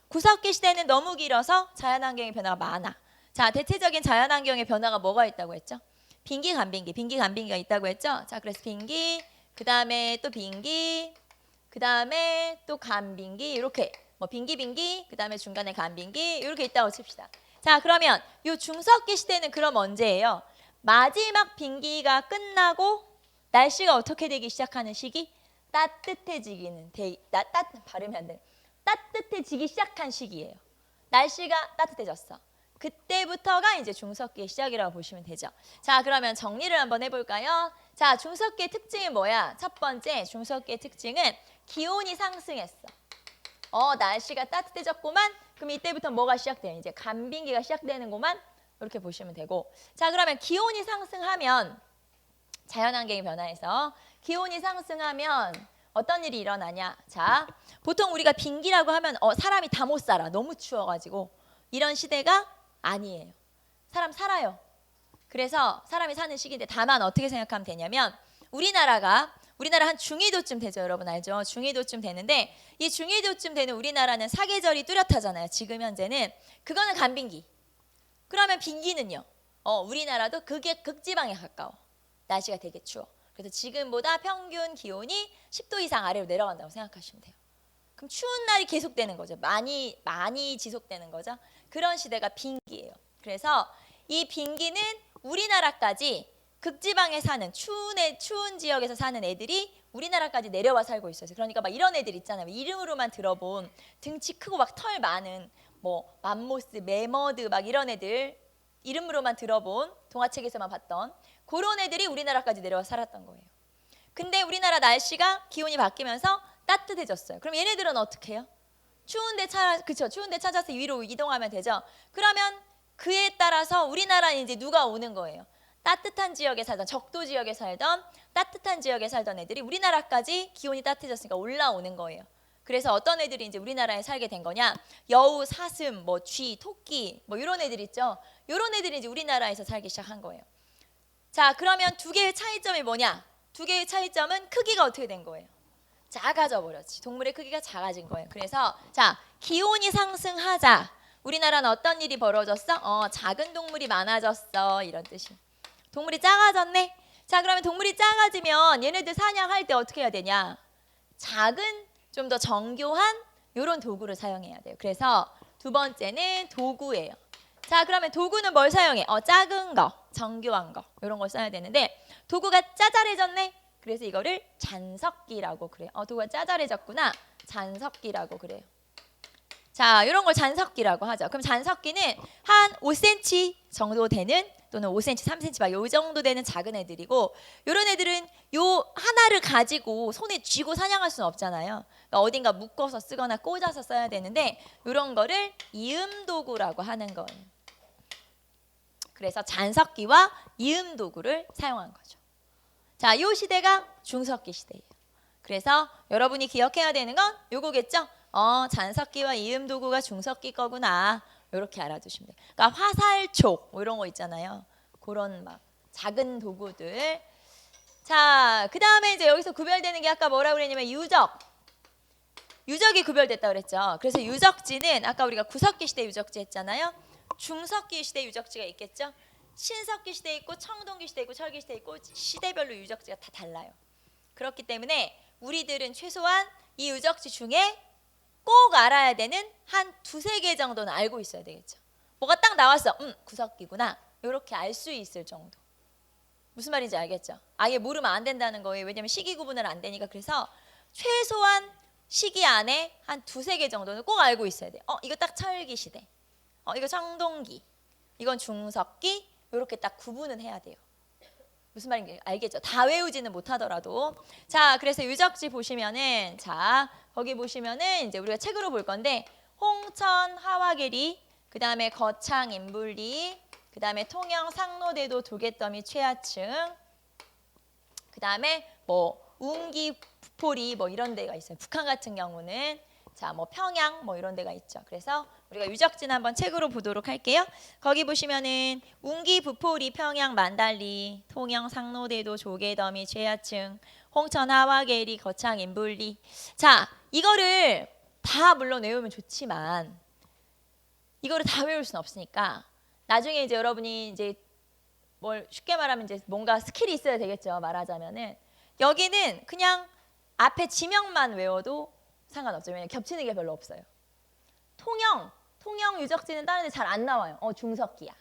구석기 시대는 너무 길어서 자연환경의 변화가 많아. 자, 대체적인 자연환경의 변화가 뭐가 있다고 했죠? 빙기, 간빙기, 빙기, 간빙기가 있다고 했죠? 자, 그래서 빙기, 그 다음에 또 빙기, 그 다음에 또 간빙기 이렇게 뭐 빙기, 빙기, 그 다음에 중간에 간빙기 이렇게 있다고 칩시다. 자, 그러면 이 중석기 시대는 그럼 언제예요? 마지막 빙기가 끝나고 날씨가 어떻게 되기 시작하는 시기? 따뜻해지기는 발음이 안 돼. 따뜻해지기 시작한 시기예요. 날씨가 따뜻해졌어. 그때부터가 이제 중석기의 시작이라고 보시면 되죠. 자, 그러면 정리를 한번 해볼까요? 자, 중석기의 특징이 뭐야? 첫 번째 중석기의 특징은 기온이 상승했어. 날씨가 따뜻해졌구만. 그럼 이때부터 뭐가 시작돼요? 이제 간빙기가 시작되는구만. 이렇게 보시면 되고. 자, 그러면 기온이 상승하면 자연환경이 변화해서 기온이 상승하면 어떤 일이 일어나냐? 자, 보통 우리가 빙기라고 하면 사람이 다 못 살아. 너무 추워가지고. 이런 시대가 아니에요. 사람 살아요. 그래서 사람이 사는 시기인데 다만 어떻게 생각하면 되냐면 우리나라 한 중위도쯤 되죠. 여러분 알죠? 중위도쯤 되는데 이 중위도쯤 되는 우리나라는 사계절이 뚜렷하잖아요. 지금 현재는. 그거는 간빙기. 그러면 빙기는요? 우리나라도 그게 극지방에 가까워. 날씨가 되게 추워. 그래서 지금보다 평균 기온이 10도 이상 아래로 내려간다고 생각하시면 돼요. 그럼 추운 날이 계속되는 거죠. 많이 지속되는 거죠. 그런 시대가 빙기예요. 그래서 이 빙기는 우리나라까지 극지방에 사는 추운 지역에서 사는 애들이 우리나라까지 내려와 살고 있어요. 그러니까 막 이런 애들 있잖아요. 이름으로만 들어본 등치 크고 막 털 많은 뭐 맘모스, 매머드 막 이런 애들 이름으로만 들어본 동화책에서만 봤던 그런 애들이 우리나라까지 내려와 살았던 거예요. 근데 우리나라 날씨가 기온이 바뀌면서 따뜻해졌어요. 그럼 얘네들은 어떻게 해요? 추운데 찾아서 위로 이동하면 되죠. 그러면 그에 따라서 우리나라에 이제 누가 오는 거예요? 따뜻한 지역에 살던 적도 지역에 살던 따뜻한 지역에 살던 애들이 우리나라까지 기온이 따뜻해졌으니까 올라오는 거예요. 그래서 어떤 애들이 이제 우리나라에 살게 된 거냐? 여우, 사슴, 뭐 쥐, 토끼, 뭐 이런 애들 있죠. 이런 애들이 이제 우리나라에서 살기 시작한 거예요. 자, 그러면 두 개의 차이점이 뭐냐? 두 개의 차이점은 크기가 어떻게 된 거예요? 작아져 버렸지. 동물의 크기가 작아진 거예요. 그래서 자, 기온이 상승하자 우리나라는 어떤 일이 벌어졌어? 작은 동물이 많아졌어. 이런 뜻이. 동물이 작아졌네. 자, 그러면 동물이 작아지면 얘네들 사냥할 때 어떻게 해야 되냐? 작은 좀 더 정교한 이런 도구를 사용해야 돼요. 그래서 두 번째는 도구예요. 자, 그러면 도구는 뭘 사용해? 작은 거, 정교한 거 이런 걸 써야 되는데 도구가 짜잘해졌네. 그래서 이거를 잔석기라고 그래요. 도구가 짜잘해졌구나. 잔석기라고 그래요. 자, 이런 걸 잔석기라고 하죠. 그럼 잔석기는 한 5cm 정도 되는 또는 5cm, 3cm 막 요 정도 되는 작은 애들이고 이런 애들은 요 하나를 가지고 손에 쥐고 사냥할 수는 없잖아요. 그러니까 어딘가 묶어서 쓰거나 꽂아서 써야 되는데 이런 거를 이음 도구라고 하는 거예요. 그래서 잔석기와 이음 도구를 사용한 거죠. 자, 요 시대가 중석기 시대예요. 그래서 여러분이 기억해야 되는 건 요거겠죠? 잔석기와 이음 도구가 중석기 거구나. 이렇게 알아두시면 돼요. 그러니까 화살촉 뭐 이런 거 있잖아요. 그런 막 작은 도구들. 자, 그 다음에 이제 여기서 구별되는 게 아까 뭐라고 그랬냐면 유적이 구별됐다 그랬죠. 그래서 유적지는 아까 우리가 구석기 시대 유적지 했잖아요. 중석기 시대 유적지가 있겠죠. 신석기 시대 있고 청동기 시대 있고 철기 시대 있고 시대별로 유적지가 다 달라요. 그렇기 때문에 우리들은 최소한 이 유적지 중에 꼭 알아야 되는 한 두세 개 정도는 알고 있어야 되겠죠. 뭐가 딱 나왔어. 구석기구나. 이렇게 알 수 있을 정도. 무슨 말인지 알겠죠? 아예 모르면 안 된다는 거예요. 왜냐면 시기 구분을 안 되니까. 그래서 최소한 시기 안에 한 두세 개 정도는 꼭 알고 있어야 돼요. 이거 딱 철기 시대. 이거 청동기. 이건 중석기. 이렇게 딱 구분은 해야 돼요. 무슨 말인지 알겠죠? 다 외우지는 못하더라도. 자, 그래서 유적지 보시면은 자, 거기 보시면은 이제 우리가 책으로 볼 건데 홍천 하와계리, 그다음에 거창 인불리, 그다음에 통영 상로대도 도갯더미 최하층, 그다음에 뭐 운기, 부포리 뭐 이런 데가 있어요. 북한 같은 경우는 자, 뭐 평양 뭐 이런 데가 있죠. 그래서 우리가 유적지 한번 책으로 보도록 할게요. 거기 보시면은 운기, 부포리, 평양, 만달리, 통영, 상로대도, 조계더미, 최하층, 홍천, 하와계리, 거창, 인불리. 자, 이거를 다 물론 외우면 좋지만 이거를 다 외울 수는 없으니까 나중에 이제 여러분이 이제 뭘 쉽게 말하면 이제 뭔가 스킬이 있어야 되겠죠. 말하자면은 여기는 그냥 앞에 지명만 외워도 상관없죠. 왜냐면 겹치는 게 별로 없어요. 통영 유적지는 다른 데 잘 안 나와요. 중석기야.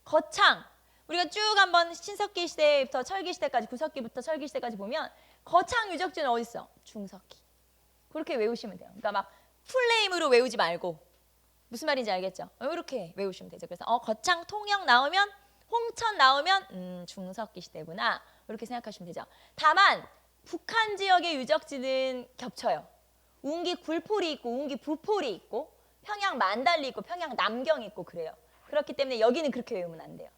거창, 우리가 쭉 한번 신석기 시대부터 철기 시대까지, 구석기부터 철기 시대까지 보면 거창 유적지는 어디 있어? 중석기. 그렇게 외우시면 돼요. 그러니까 막 풀네임으로 외우지 말고 무슨 말인지 알겠죠? 이렇게 외우시면 되죠. 그래서 거창, 통영 나오면, 홍천 나오면 중석기 시대구나. 이렇게 생각하시면 되죠. 다만 북한 지역의 유적지는 겹쳐요. 운기 굴포리 있고 운기 부포리 있고 평양 만달리 있고 평양 남경 있고 그래요. 그렇기 때문에 여기는 그렇게 외우면 안 돼요.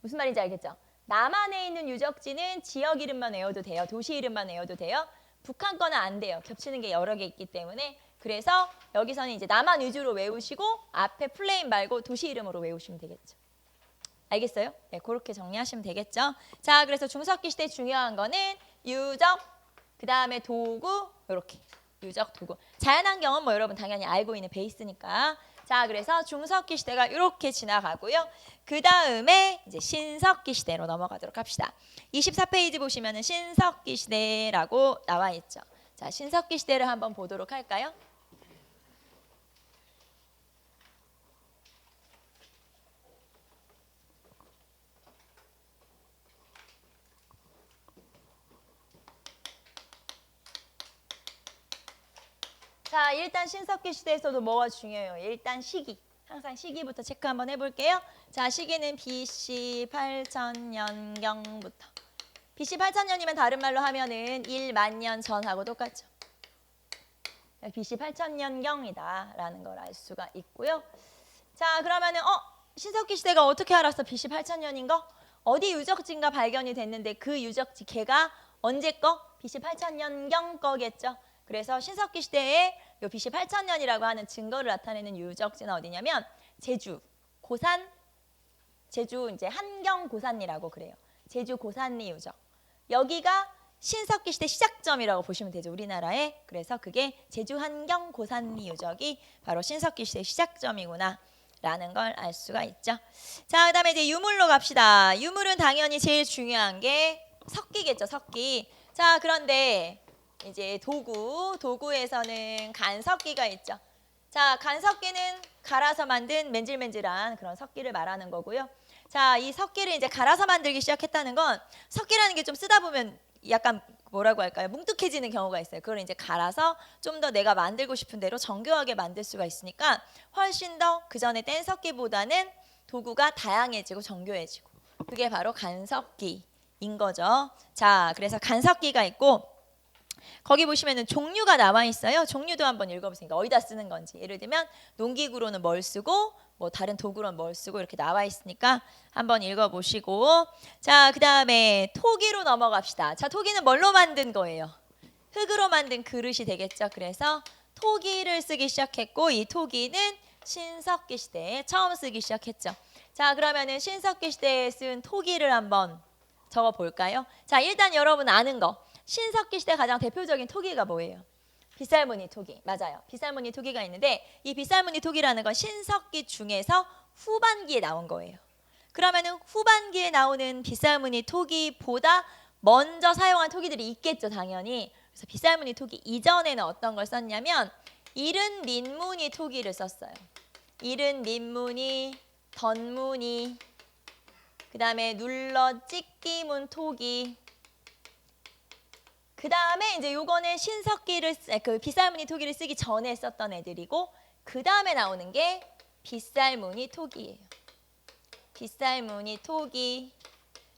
무슨 말인지 알겠죠? 남한에 있는 유적지는 지역 이름만 외워도 돼요. 도시 이름만 외워도 돼요. 북한 거는 안 돼요. 겹치는 게 여러 개 있기 때문에. 그래서 여기서는 이제 남한 위주로 외우시고 앞에 플레인 말고 도시 이름으로 외우시면 되겠죠. 알겠어요? 네, 그렇게 정리하시면 되겠죠. 자, 그래서 중석기 시대 중요한 거는 유적, 그 다음에 도구, 이렇게. 유적, 도구. 자연환경은 뭐 여러분 당연히 알고 있는 베이스니까. 자, 그래서 중석기 시대가 이렇게 지나가고요. 그 다음에 이제 신석기 시대로 넘어가도록 합시다. 24페이지 보시면은 신석기 시대라고 나와 있죠. 자, 신석기 시대를 한번 보도록 할까요? 자, 일단 신석기 시대에서도 뭐가 중요해요? 일단 시기. 항상 시기부터 체크 한번 해볼게요. 자, 시기는 BC 8000년경부터. BC 8000년이면 다른 말로 하면은 1만 년 전하고 똑같죠. BC 8000년경이다라는 걸 알 수가 있고요. 자, 그러면은 신석기 시대가 어떻게 알았어? BC 8000년인 거? 어디 유적지인가 발견이 됐는데 그 유적지 걔가 언제 거? BC 8000년경 거겠죠. 그래서 신석기 시대에 요 BC 8000년이라고 하는 증거를 나타내는 유적지는 어디냐면 제주, 고산, 제주 이제 한경 고산리라고 그래요. 제주 고산리 유적. 여기가 신석기 시대 시작점이라고 보시면 되죠. 우리나라에. 그래서 그게 제주 한경 고산리 유적이 바로 신석기 시대 시작점이구나 라는 걸 알 수가 있죠. 자, 그다음에 이제 유물로 갑시다. 유물은 당연히 제일 중요한 게 석기겠죠. 석기. 자, 그런데 이제 도구에서는 간석기가 있죠. 자, 간석기는 갈아서 만든 맨질맨질한 그런 석기를 말하는 거고요. 자, 이 석기를 이제 갈아서 만들기 시작했다는 건 석기라는 게 좀 쓰다 보면 약간 뭐라고 할까요? 뭉툭해지는 경우가 있어요. 그걸 이제 갈아서 좀 더 내가 만들고 싶은 대로 정교하게 만들 수가 있으니까 훨씬 더 그 전에 뗀 석기보다는 도구가 다양해지고 정교해지고 그게 바로 간석기인 거죠. 자, 그래서 간석기가 있고 거기 보시면은 종류가 나와 있어요. 종류도 한번 읽어보세요. 어디다 쓰는 건지. 예를 들면 농기구로는 뭘 쓰고 뭐 다른 도구로는 뭘 쓰고 이렇게 나와 있으니까 한번 읽어보시고 자, 그 다음에 토기로 넘어갑시다. 자, 토기는 뭘로 만든 거예요? 흙으로 만든 그릇이 되겠죠. 그래서 토기를 쓰기 시작했고 이 토기는 신석기 시대에 처음 쓰기 시작했죠. 자, 그러면은 신석기 시대에 쓴 토기를 한번 적어볼까요? 자, 일단 여러분 아는 거. 신석기 시대 가장 대표적인 토기가 뭐예요? 빗살무늬 토기. 맞아요. 빗살무늬 토기가 있는데 이 빗살무늬 토기라는 건 신석기 중에서 후반기에 나온 거예요. 그러면은 후반기에 나오는 빗살무늬 토기보다 먼저 사용한 토기들이 있겠죠, 당연히. 그래서 빗살무늬 토기 이전에는 어떤 걸 썼냐면 이른 민무늬 토기를 썼어요. 이른 민무늬, 덧무늬, 그 다음에 눌러 찍기문 토기. 그 다음에 이제 요거는 신석기를 그 빗살무늬 토기를 쓰기 전에 썼던 애들이고 그 다음에 나오는 게 빗살무늬 토기예요. 빗살무늬 토기.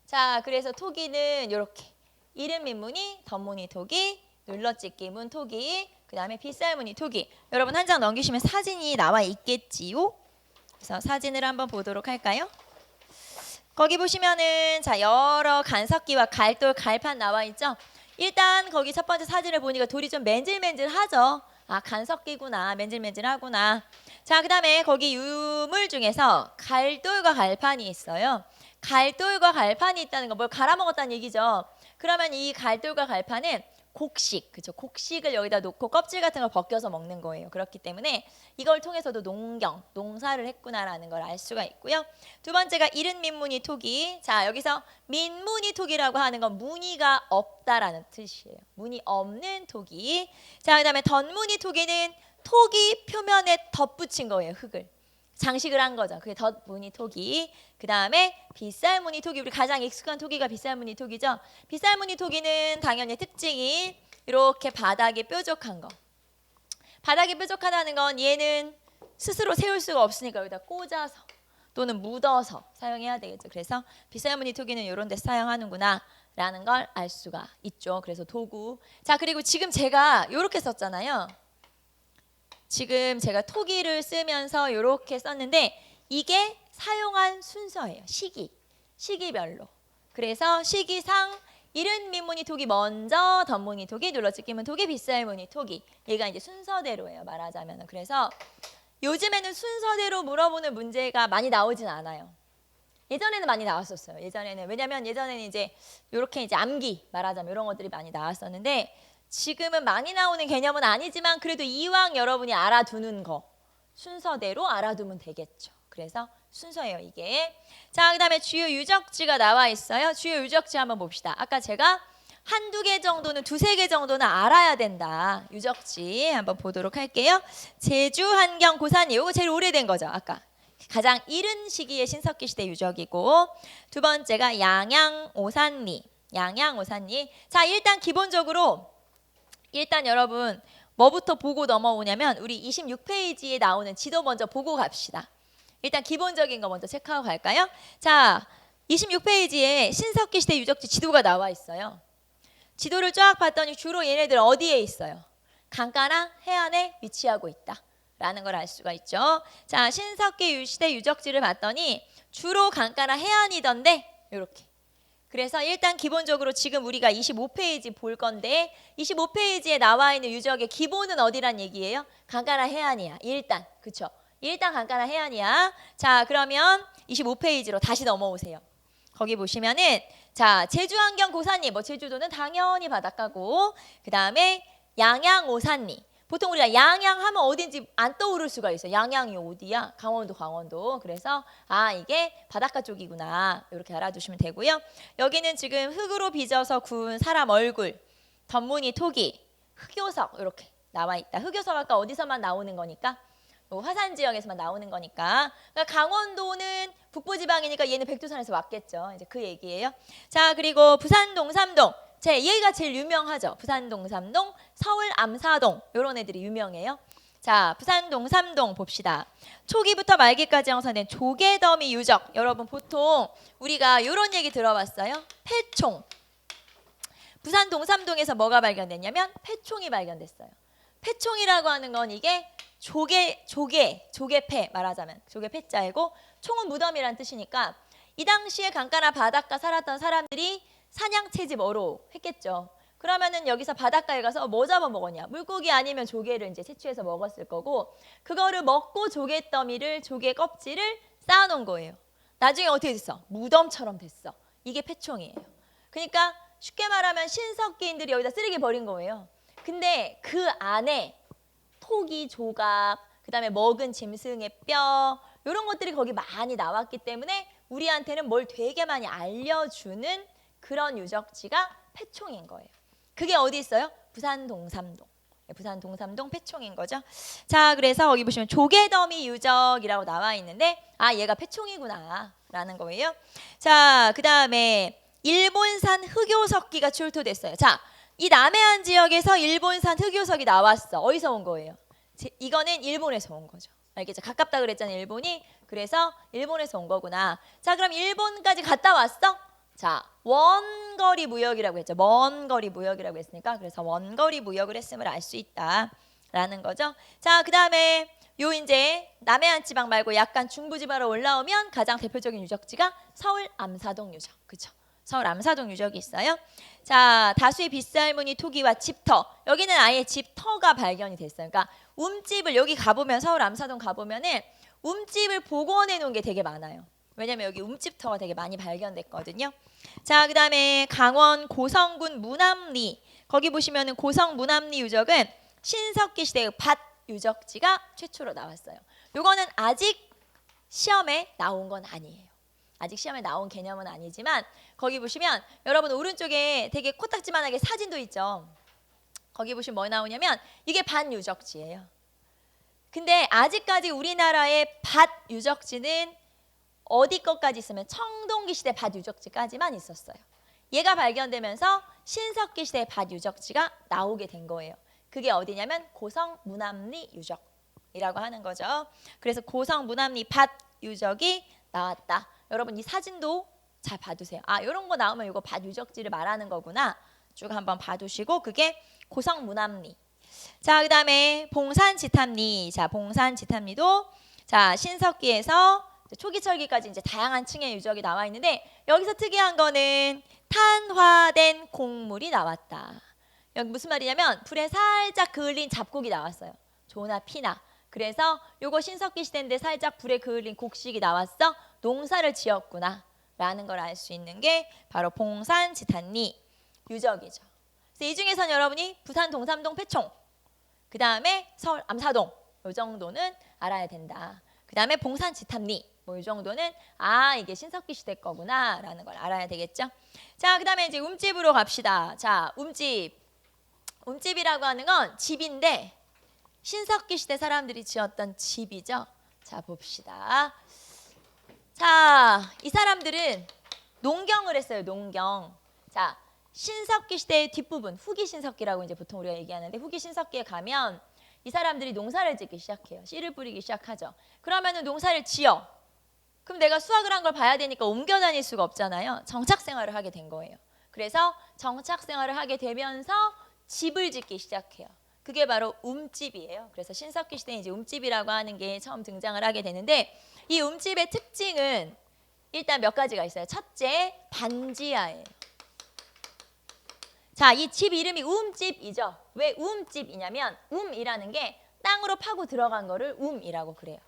자, 그래서 토기는 이렇게 이른 민무늬, 덧무늬 토기, 눌러찍기문 토기, 그 다음에 빗살무늬 토기. 여러분 한 장 넘기시면 사진이 나와 있겠지요. 그래서 사진을 한번 보도록 할까요? 거기 보시면은 자 여러 간석기와 갈돌, 갈판 나와 있죠. 일단 거기 첫 번째 사진을 보니까 돌이 좀 맨질맨질하죠. 아 간석기구나, 맨질맨질하구나. 자 그다음에 거기 유물 중에서 갈돌과 갈판이 있어요. 갈돌과 갈판이 있다는 건 뭘 갈아먹었다는 얘기죠. 그러면 이 갈돌과 갈판은 곡식, 그죠? 곡식을 여기다 놓고 껍질 같은 걸 벗겨서 먹는 거예요. 그렇기 때문에 이걸 통해서도 농경, 농사를 했구나라는 걸 알 수가 있고요. 두 번째가 이른 민무늬 토기. 자, 여기서 민무늬 토기라고 하는 건 무늬가 없다라는 뜻이에요. 무늬 없는 토기. 자, 그다음에 덧무늬 토기는 토기 표면에 덧붙인 거예요. 흙을. 장식을 한 거죠. 그게 덧무늬 토기. 그 다음에 빗살무늬 토기. 우리 가장 익숙한 토기가 빗살무늬 토기죠. 빗살무늬 토기는 당연히 특징이 이렇게 바닥이 뾰족한 거. 바닥이 뾰족하다는 건 얘는 스스로 세울 수가 없으니까 여기다 꽂아서 또는 묻어서 사용해야 되겠죠. 그래서 빗살무늬 토기는 이런 데 사용하는구나 라는 걸 알 수가 있죠. 그래서 도구. 자 그리고 지금 제가 이렇게 썼잖아요. 지금 제가 토기를 쓰면서 이렇게 썼는데 이게 사용한 순서예요. 시기별로. 그래서 시기상 이른 민무늬 토기 먼저 덧무늬 토기, 눌러찍기문 토기, 빗살무늬 토기. 얘가 이제 순서대로예요. 말하자면. 그래서 요즘에는 순서대로 물어보는 문제가 많이 나오진 않아요. 예전에는 많이 나왔었어요. 왜냐면 예전에는 이제 이렇게 이제 암기 말하자면 이런 것들이 많이 나왔었는데 지금은 많이 나오는 개념은 아니지만 그래도 이왕 여러분이 알아두는 거 순서대로 알아두면 되겠죠. 그래서 순서예요 이게. 자 그다음에 주요 유적지가 나와 있어요. 주요 유적지 한번 봅시다. 아까 제가 한두 개 정도는 두세 개 정도는 알아야 된다. 유적지 한번 보도록 할게요. 제주 한경 고산리 이거 제일 오래된 거죠. 아까 가장 이른 시기의 신석기 시대 유적이고 두 번째가 양양 오산리. 자 일단 기본적으로 일단 여러분 뭐부터 보고 넘어오냐면 우리 26페이지에 나오는 지도 먼저 보고 갑시다. 일단 기본적인 거 먼저 체크하고 갈까요? 자 26페이지에 신석기 시대 유적지 지도가 나와 있어요. 지도를 쫙 봤더니 주로 얘네들 어디에 있어요? 강가나 해안에 위치하고 있다 라는 걸 알 수가 있죠. 자 신석기 시대 유적지를 봤더니 주로 강가나 해안이던데 이렇게. 그래서 일단 기본적으로 지금 우리가 25페이지 볼 건데 25페이지에 나와 있는 유적의 기본은 어디란 얘기예요? 강가나 해안이야. 일단 그쵸? 일단 강가나 해안이야. 자 그러면 25페이지로 다시 넘어오세요. 거기 보시면은 자 제주 한경 고산리 뭐 제주도는 당연히 바닷가고 그 다음에 양양 오산리 보통 우리가 양양 하면 어딘지 안 떠오를 수가 있어요. 양양이 어디야? 강원도. 그래서 아 이게 바닷가 쪽이구나. 이렇게 알아두시면 되고요. 여기는 지금 흙으로 빚어서 구운 사람 얼굴, 덧무늬 토기, 흑요석 이렇게 나와 있다. 흑요석 아까 어디서만 나오는 거니까? 화산 지역에서만 나오는 거니까. 그러니까 강원도는 북부지방이니까 얘는 백두산에서 왔겠죠. 이제 그 얘기예요. 자 그리고 부산 동삼동. 얘가 제일 유명하죠. 부산 동삼동, 서울 암사동 이런 애들이 유명해요. 자 부산 동삼동 봅시다. 초기부터 말기까지 형성된 조개더미 유적. 여러분 보통 우리가 이런 얘기 들어봤어요. 패총. 부산 동삼동에서 뭐가 발견됐냐면 패총이 발견됐어요. 패총이라고 하는 건 이게 조개패 말하자면 조개패자이고 총은 무덤이란 뜻이니까 이 당시에 강가나 바닷가 살았던 사람들이 사냥 채집어로 했겠죠. 그러면은 여기서 바닷가에 가서 뭐 잡아 먹었냐? 물고기 아니면 조개를 이제 채취해서 먹었을 거고 그거를 먹고 조개더미를 조개 껍질을 쌓아놓은 거예요. 나중에 어떻게 됐어? 무덤처럼 됐어. 이게 패총이에요. 그러니까 쉽게 말하면 신석기인들이 여기다 쓰레기 버린 거예요. 근데 그 안에 토기 조각, 그 다음에 먹은 짐승의 뼈 이런 것들이 거기 많이 나왔기 때문에 우리한테는 뭘 되게 많이 알려주는 그런 유적지가 패총인 거예요. 그게 어디 있어요? 부산 동삼동. 부산 동삼동 패총인 거죠. 자, 그래서 여기 보시면 조개더미 유적이라고 나와 있는데 아, 얘가 패총이구나 라는 거예요. 자, 그 다음에 일본산 흑요석기가 출토됐어요. 자, 이 남해안 지역에서 일본산 흑요석이 나왔어. 어디서 온 거예요? 이거는 일본에서 온 거죠. 알겠죠? 가깝다 그랬잖아요, 일본이. 그래서 일본에서 온 거구나. 자, 그럼 일본까지 갔다 왔어? 자, 원거리 무역이라고 했죠. 먼 거리 무역이라고 했으니까 그래서 원거리 무역을 했음을 알 수 있다라는 거죠. 자, 그 다음에 요 이제 남해안 지방 말고 약간 중부 지방으로 올라오면 가장 대표적인 유적지가 서울 암사동 유적. 그렇죠? 서울 암사동 유적이 있어요. 자, 다수의 빗살무늬 토기와 집터. 여기는 아예 집터가 발견이 됐어요. 그러니까 움집을 여기 가보면 서울 암사동 가보면은 움집을 복원해 놓은 게 되게 많아요. 왜냐면 여기 움집터가 되게 많이 발견됐거든요. 자, 그다음에 강원 고성군 무남리. 거기 보시면은 고성 무남리 유적은 신석기 시대의 밭 유적지가 최초로 나왔어요. 요거는 아직 시험에 나온 건 아니에요. 아직 시험에 나온 개념은 아니지만 거기 보시면 여러분 오른쪽에 되게 코딱지만하게 사진도 있죠. 거기 보시면 뭐 나오냐면 이게 밭 유적지예요. 근데 아직까지 우리나라의 밭 유적지는 어디 것까지 있으면 청동기 시대 밭 유적지까지만 있었어요. 얘가 발견되면서 신석기 시대 밭 유적지가 나오게 된 거예요. 그게 어디냐면 고성 무남리 유적이라고 하는 거죠. 그래서 고성 무남리 밭 유적이 나왔다. 여러분 이 사진도 잘 봐두세요. 아, 이런 거 나오면 이거 밭 유적지를 말하는 거구나. 쭉 한번 봐두시고 그게 고성 무남리. 자, 그다음에 봉산지탑리. 자, 봉산지탑리도 자 신석기에서 초기철기까지 이제 다양한 층의 유적이 나와 있는데 여기서 특이한 거는 탄화된 곡물이 나왔다. 여기 무슨 말이냐면 불에 살짝 그을린 잡곡이 나왔어요. 조나 피나. 그래서 요거 신석기 시대인데 살짝 불에 그을린 곡식이 나왔어. 농사를 지었구나 라는 걸 알 수 있는 게 바로 봉산지탄리 유적이죠. 그래서 이 중에서는 여러분이 부산 동삼동 패총, 그 다음에 서울 암사동 요 정도는 알아야 된다. 그 다음에 봉산지탑리 뭐 이 정도는 아 이게 신석기 시대 거구나 라는 걸 알아야 되겠죠. 자, 그 다음에 이제 움집으로 갑시다. 자, 움집이라고 하는 건 집인데 신석기 시대 사람들이 지었던 집이죠. 자, 봅시다. 자, 이 사람들은 농경을 했어요. 농경. 자, 신석기 시대의 뒷부분, 후기 신석기라고 이제 보통 우리가 얘기하는데 후기 신석기에 가면 이 사람들이 농사를 짓기 시작해요. 씨를 뿌리기 시작하죠. 그러면은 농사를 지어. 그럼 내가 수확을 한 걸 봐야 되니까 옮겨 다닐 수가 없잖아요. 정착 생활을 하게 된 거예요. 그래서 정착 생활을 하게 되면서 집을 짓기 시작해요. 그게 바로 움집이에요. 그래서 신석기 시대에 이제 움집이라고 하는 게 처음 등장을 하게 되는데 이 움집의 특징은 일단 몇 가지가 있어요. 첫째, 반지하예요. 자, 이 집 이름이 움집이죠. 왜 움집이냐면 움이라는 게 땅으로 파고 들어간 거를 움이라고 그래요.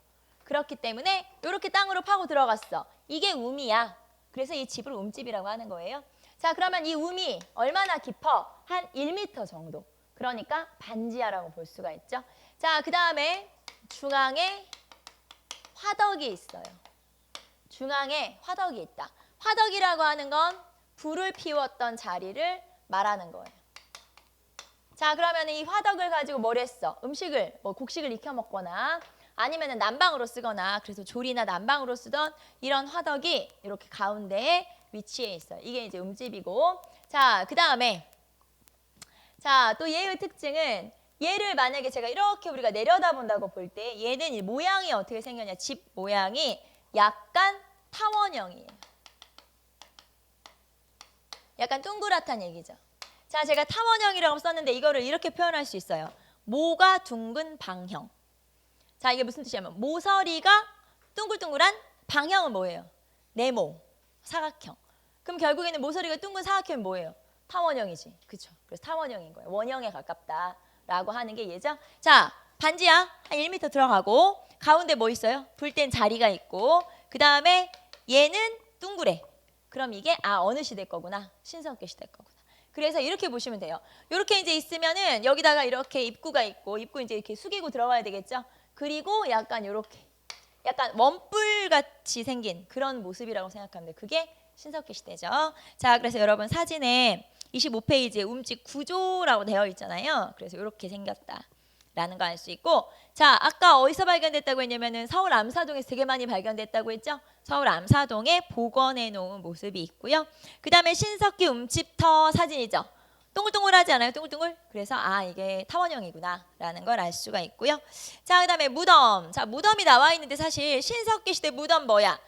그렇기 때문에 이렇게 땅으로 파고 들어갔어. 이게 움이야. 그래서 이 집을 움집이라고 하는 거예요. 자, 그러면 이 움이 얼마나 깊어? 한 1m 정도. 그러니까 반지하라고 볼 수가 있죠. 자, 그 다음에 중앙에 화덕이 있어요. 중앙에 화덕이 있다. 화덕이라고 하는 건 불을 피웠던 자리를 말하는 거예요. 자, 그러면 이 화덕을 가지고 뭘 했어? 음식을, 뭐 곡식을 익혀 먹거나 아니면 난방으로 쓰거나 그래서 조리나 난방으로 쓰던 이런 화덕이 이렇게 가운데에 위치해 있어요. 이게 이제 움집이고. 자, 그 다음에 자, 또 얘의 특징은 얘를 만약에 제가 이렇게 우리가 내려다본다고 볼 때 얘는 이 모양이 어떻게 생겼냐? 집 모양이 약간 타원형이에요. 약간 둥그랗다는 얘기죠. 자, 제가 타원형이라고 썼는데 이거를 이렇게 표현할 수 있어요. 모가 둥근 방형. 자, 이게 무슨 뜻이냐면 모서리가 둥글둥글한 방형은 뭐예요? 네모, 사각형. 그럼 결국에는 모서리가 둥근 사각형은 뭐예요? 타원형이지. 그렇죠? 그래서 타원형인 거예요. 원형에 가깝다라고 하는 게 얘죠. 자, 반지하 한 1m 들어가고 가운데 뭐 있어요? 불 땐 자리가 있고 그 다음에 얘는 둥그레. 그럼 이게 어느 시대 거구나? 신석기 시대 거구나. 그래서 이렇게 보시면 돼요. 이렇게 이제 있으면은 여기다가 이렇게 입구가 있고 입구 이제 이렇게 숙이고 들어가야 되겠죠? 그리고 약간 이렇게 약간 원뿔 같이 생긴 그런 모습이라고 생각하면 돼요. 그게 신석기 시대죠. 자, 그래서 여러분 사진에 25페이지에 움집 구조라고 되어 있잖아요. 그래서 이렇게 생겼다라는 거 알 수 있고, 자, 아까 어디서 발견됐다고 했냐면은 서울 암사동에서 되게 많이 발견됐다고 했죠. 서울 암사동에 복원해 놓은 모습이 있고요. 그 다음에 신석기 움집터 사진이죠. 동글동글하지 않아요? 동글동글. 그래서 이게 타원형이구나 라는 걸 알 수가 있고요. 자, 그 다음에 무덤. 자, 무덤이 나와 있는데 사실 신석기 시대 무덤 뭐야?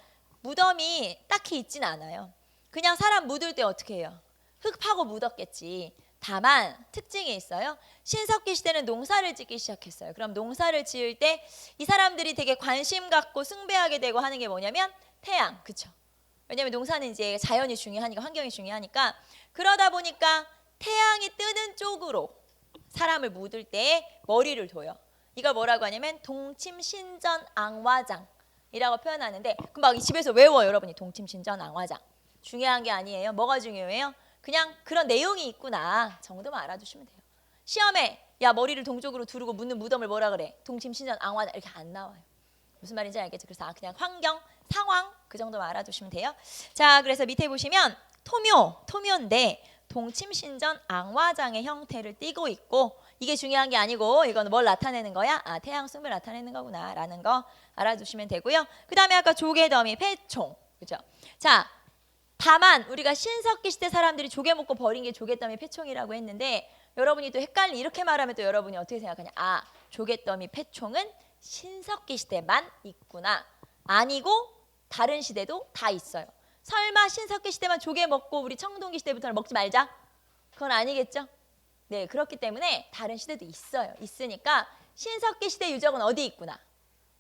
무덤이 딱히 있진 않아요. 그냥 사람 묻을 때 어떻게 해요? 흙 파고 묻었겠지. 다만 특징이 있어요. 신석기 시대는 농사를 짓기 시작했어요. 그럼 농사를 지을 때 이 사람들이 되게 관심 갖고 숭배하게 되고 하는 게 뭐냐면 태양, 그쵸? 왜냐면 농사는 이제 자연이 중요하니까, 환경이 중요하니까. 그러다 보니까 태양이 뜨는 쪽으로 사람을 묻을 때 머리를 둬요. 이걸 뭐라고 하냐면 동침신전앙화장이라고 표현하는데, 그럼 막 집에서 외워 여러분이 동침신전앙화장. 중요한 게 아니에요. 뭐가 중요해요? 그냥 그런 내용이 있구나 정도만 알아두시면 돼요. 시험에 야 머리를 동쪽으로 두르고 묻는 무덤을 뭐라 그래? 동침신전앙화장 이렇게 안 나와요. 무슨 말인지 알겠죠? 그래서 그냥 환경, 상황 그 정도만 알아두시면 돼요. 자, 그래서 밑에 보시면 토묘인데 동침신전앙화장의 형태를 띠고 있고, 이게 중요한 게 아니고 이거는 뭘 나타내는 거야? 아, 태양 숭배를 나타내는 거구나 라는 거 알아두시면 되고요. 그 다음에 아까 조개더미, 패총, 그죠? 자, 다만 우리가 신석기 시대 사람들이 조개 먹고 버린 게 조개더미, 패총이라고 했는데, 여러분이 또 헷갈리 이렇게 말하면 또 여러분이 어떻게 생각하냐? 아, 조개더미, 패총은 신석기 시대만 있구나. 아니고 다른 시대도 다 있어요. 설마 신석기 시대만 조개 먹고 우리 청동기 시대부터는 먹지 말자? 그건 아니겠죠? 네, 그렇기 때문에 다른 시대도 있어요. 있으니까 신석기 시대 유적은 어디 있구나?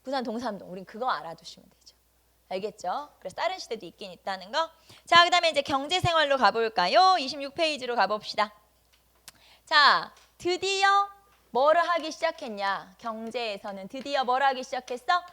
부산 동삼동. 우린 그거 알아두시면 되죠. 알겠죠? 그래서 다른 시대도 있긴 있다는 거. 자, 그 다음에 이제 경제생활로 가볼까요? 26페이지로 가봅시다. 자, 드디어 뭐를 하기 시작했냐? 경제에서는 드디어 뭘 하기 시작했어?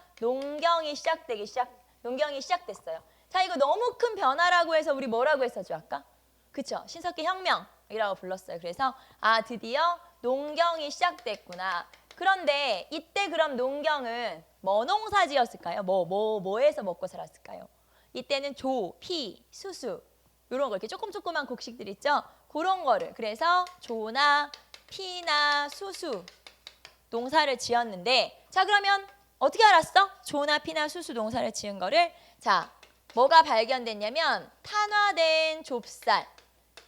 농경이 시작됐어요. 자, 이거 너무 큰 변화라고 해서 우리 뭐라고 했었죠 아까? 그쵸? 신석기 혁명이라고 불렀어요. 그래서 아, 드디어 농경이 시작됐구나. 그런데 이때 그럼 농경은 뭐 농사 지었을까요? 뭐에서 먹고 살았을까요? 이때는 조, 피, 수수 이런 거 이렇게 조그만 곡식들 있죠? 그런 거를 그래서 조나 피나 수수 농사를 지었는데, 자, 그러면 어떻게 알았어? 조나 피나 수수 농사를 지은 거를. 자, 뭐가 발견됐냐면 탄화된 좁쌀.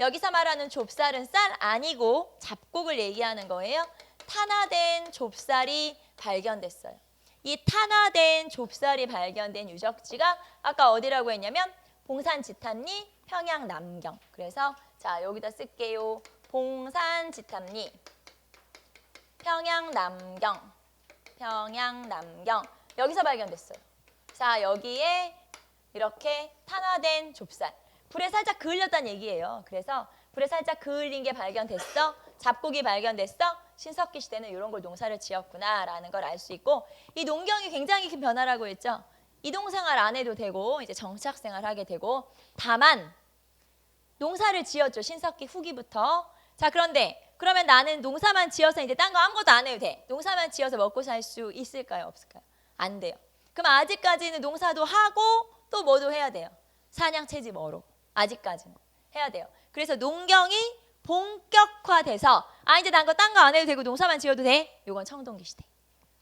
여기서 말하는 좁쌀은 쌀 아니고 잡곡을 얘기하는 거예요. 탄화된 좁쌀이 발견됐어요. 이 탄화된 좁쌀이 발견된 유적지가 아까 어디라고 했냐면 봉산지탑리, 평양 남경. 그래서 자, 여기다 쓸게요. 봉산지탑리, 평양 남경. 여기서 발견됐어요. 자, 여기에 이렇게 탄화된 좁쌀. 불에 살짝 그을렸다는 얘기예요. 그래서 불에 살짝 그을린 게 발견됐어. 잡곡이 발견됐어. 신석기 시대는 이런 걸 농사를 지었구나라는 걸 알 수 있고, 이 농경이 굉장히 큰 변화라고 했죠. 이동생활 안 해도 되고 이제 정착생활 하게 되고, 다만 농사를 지었죠. 신석기 후기부터. 자, 그런데 그러면 나는 농사만 지어서 이제 딴 거 아무것도 안 해도 돼. 농사만 지어서 먹고 살 수 있을까요? 없을까요? 안 돼요. 그럼 아직까지는 농사도 하고 또 뭐도 해야 돼요. 사냥 채집 어로. 아직까지는 해야 돼요. 그래서 농경이 본격화돼서 아, 이제 난 거 딴 거 안 해도 되고 농사만 지어도 돼. 이건 청동기 시대.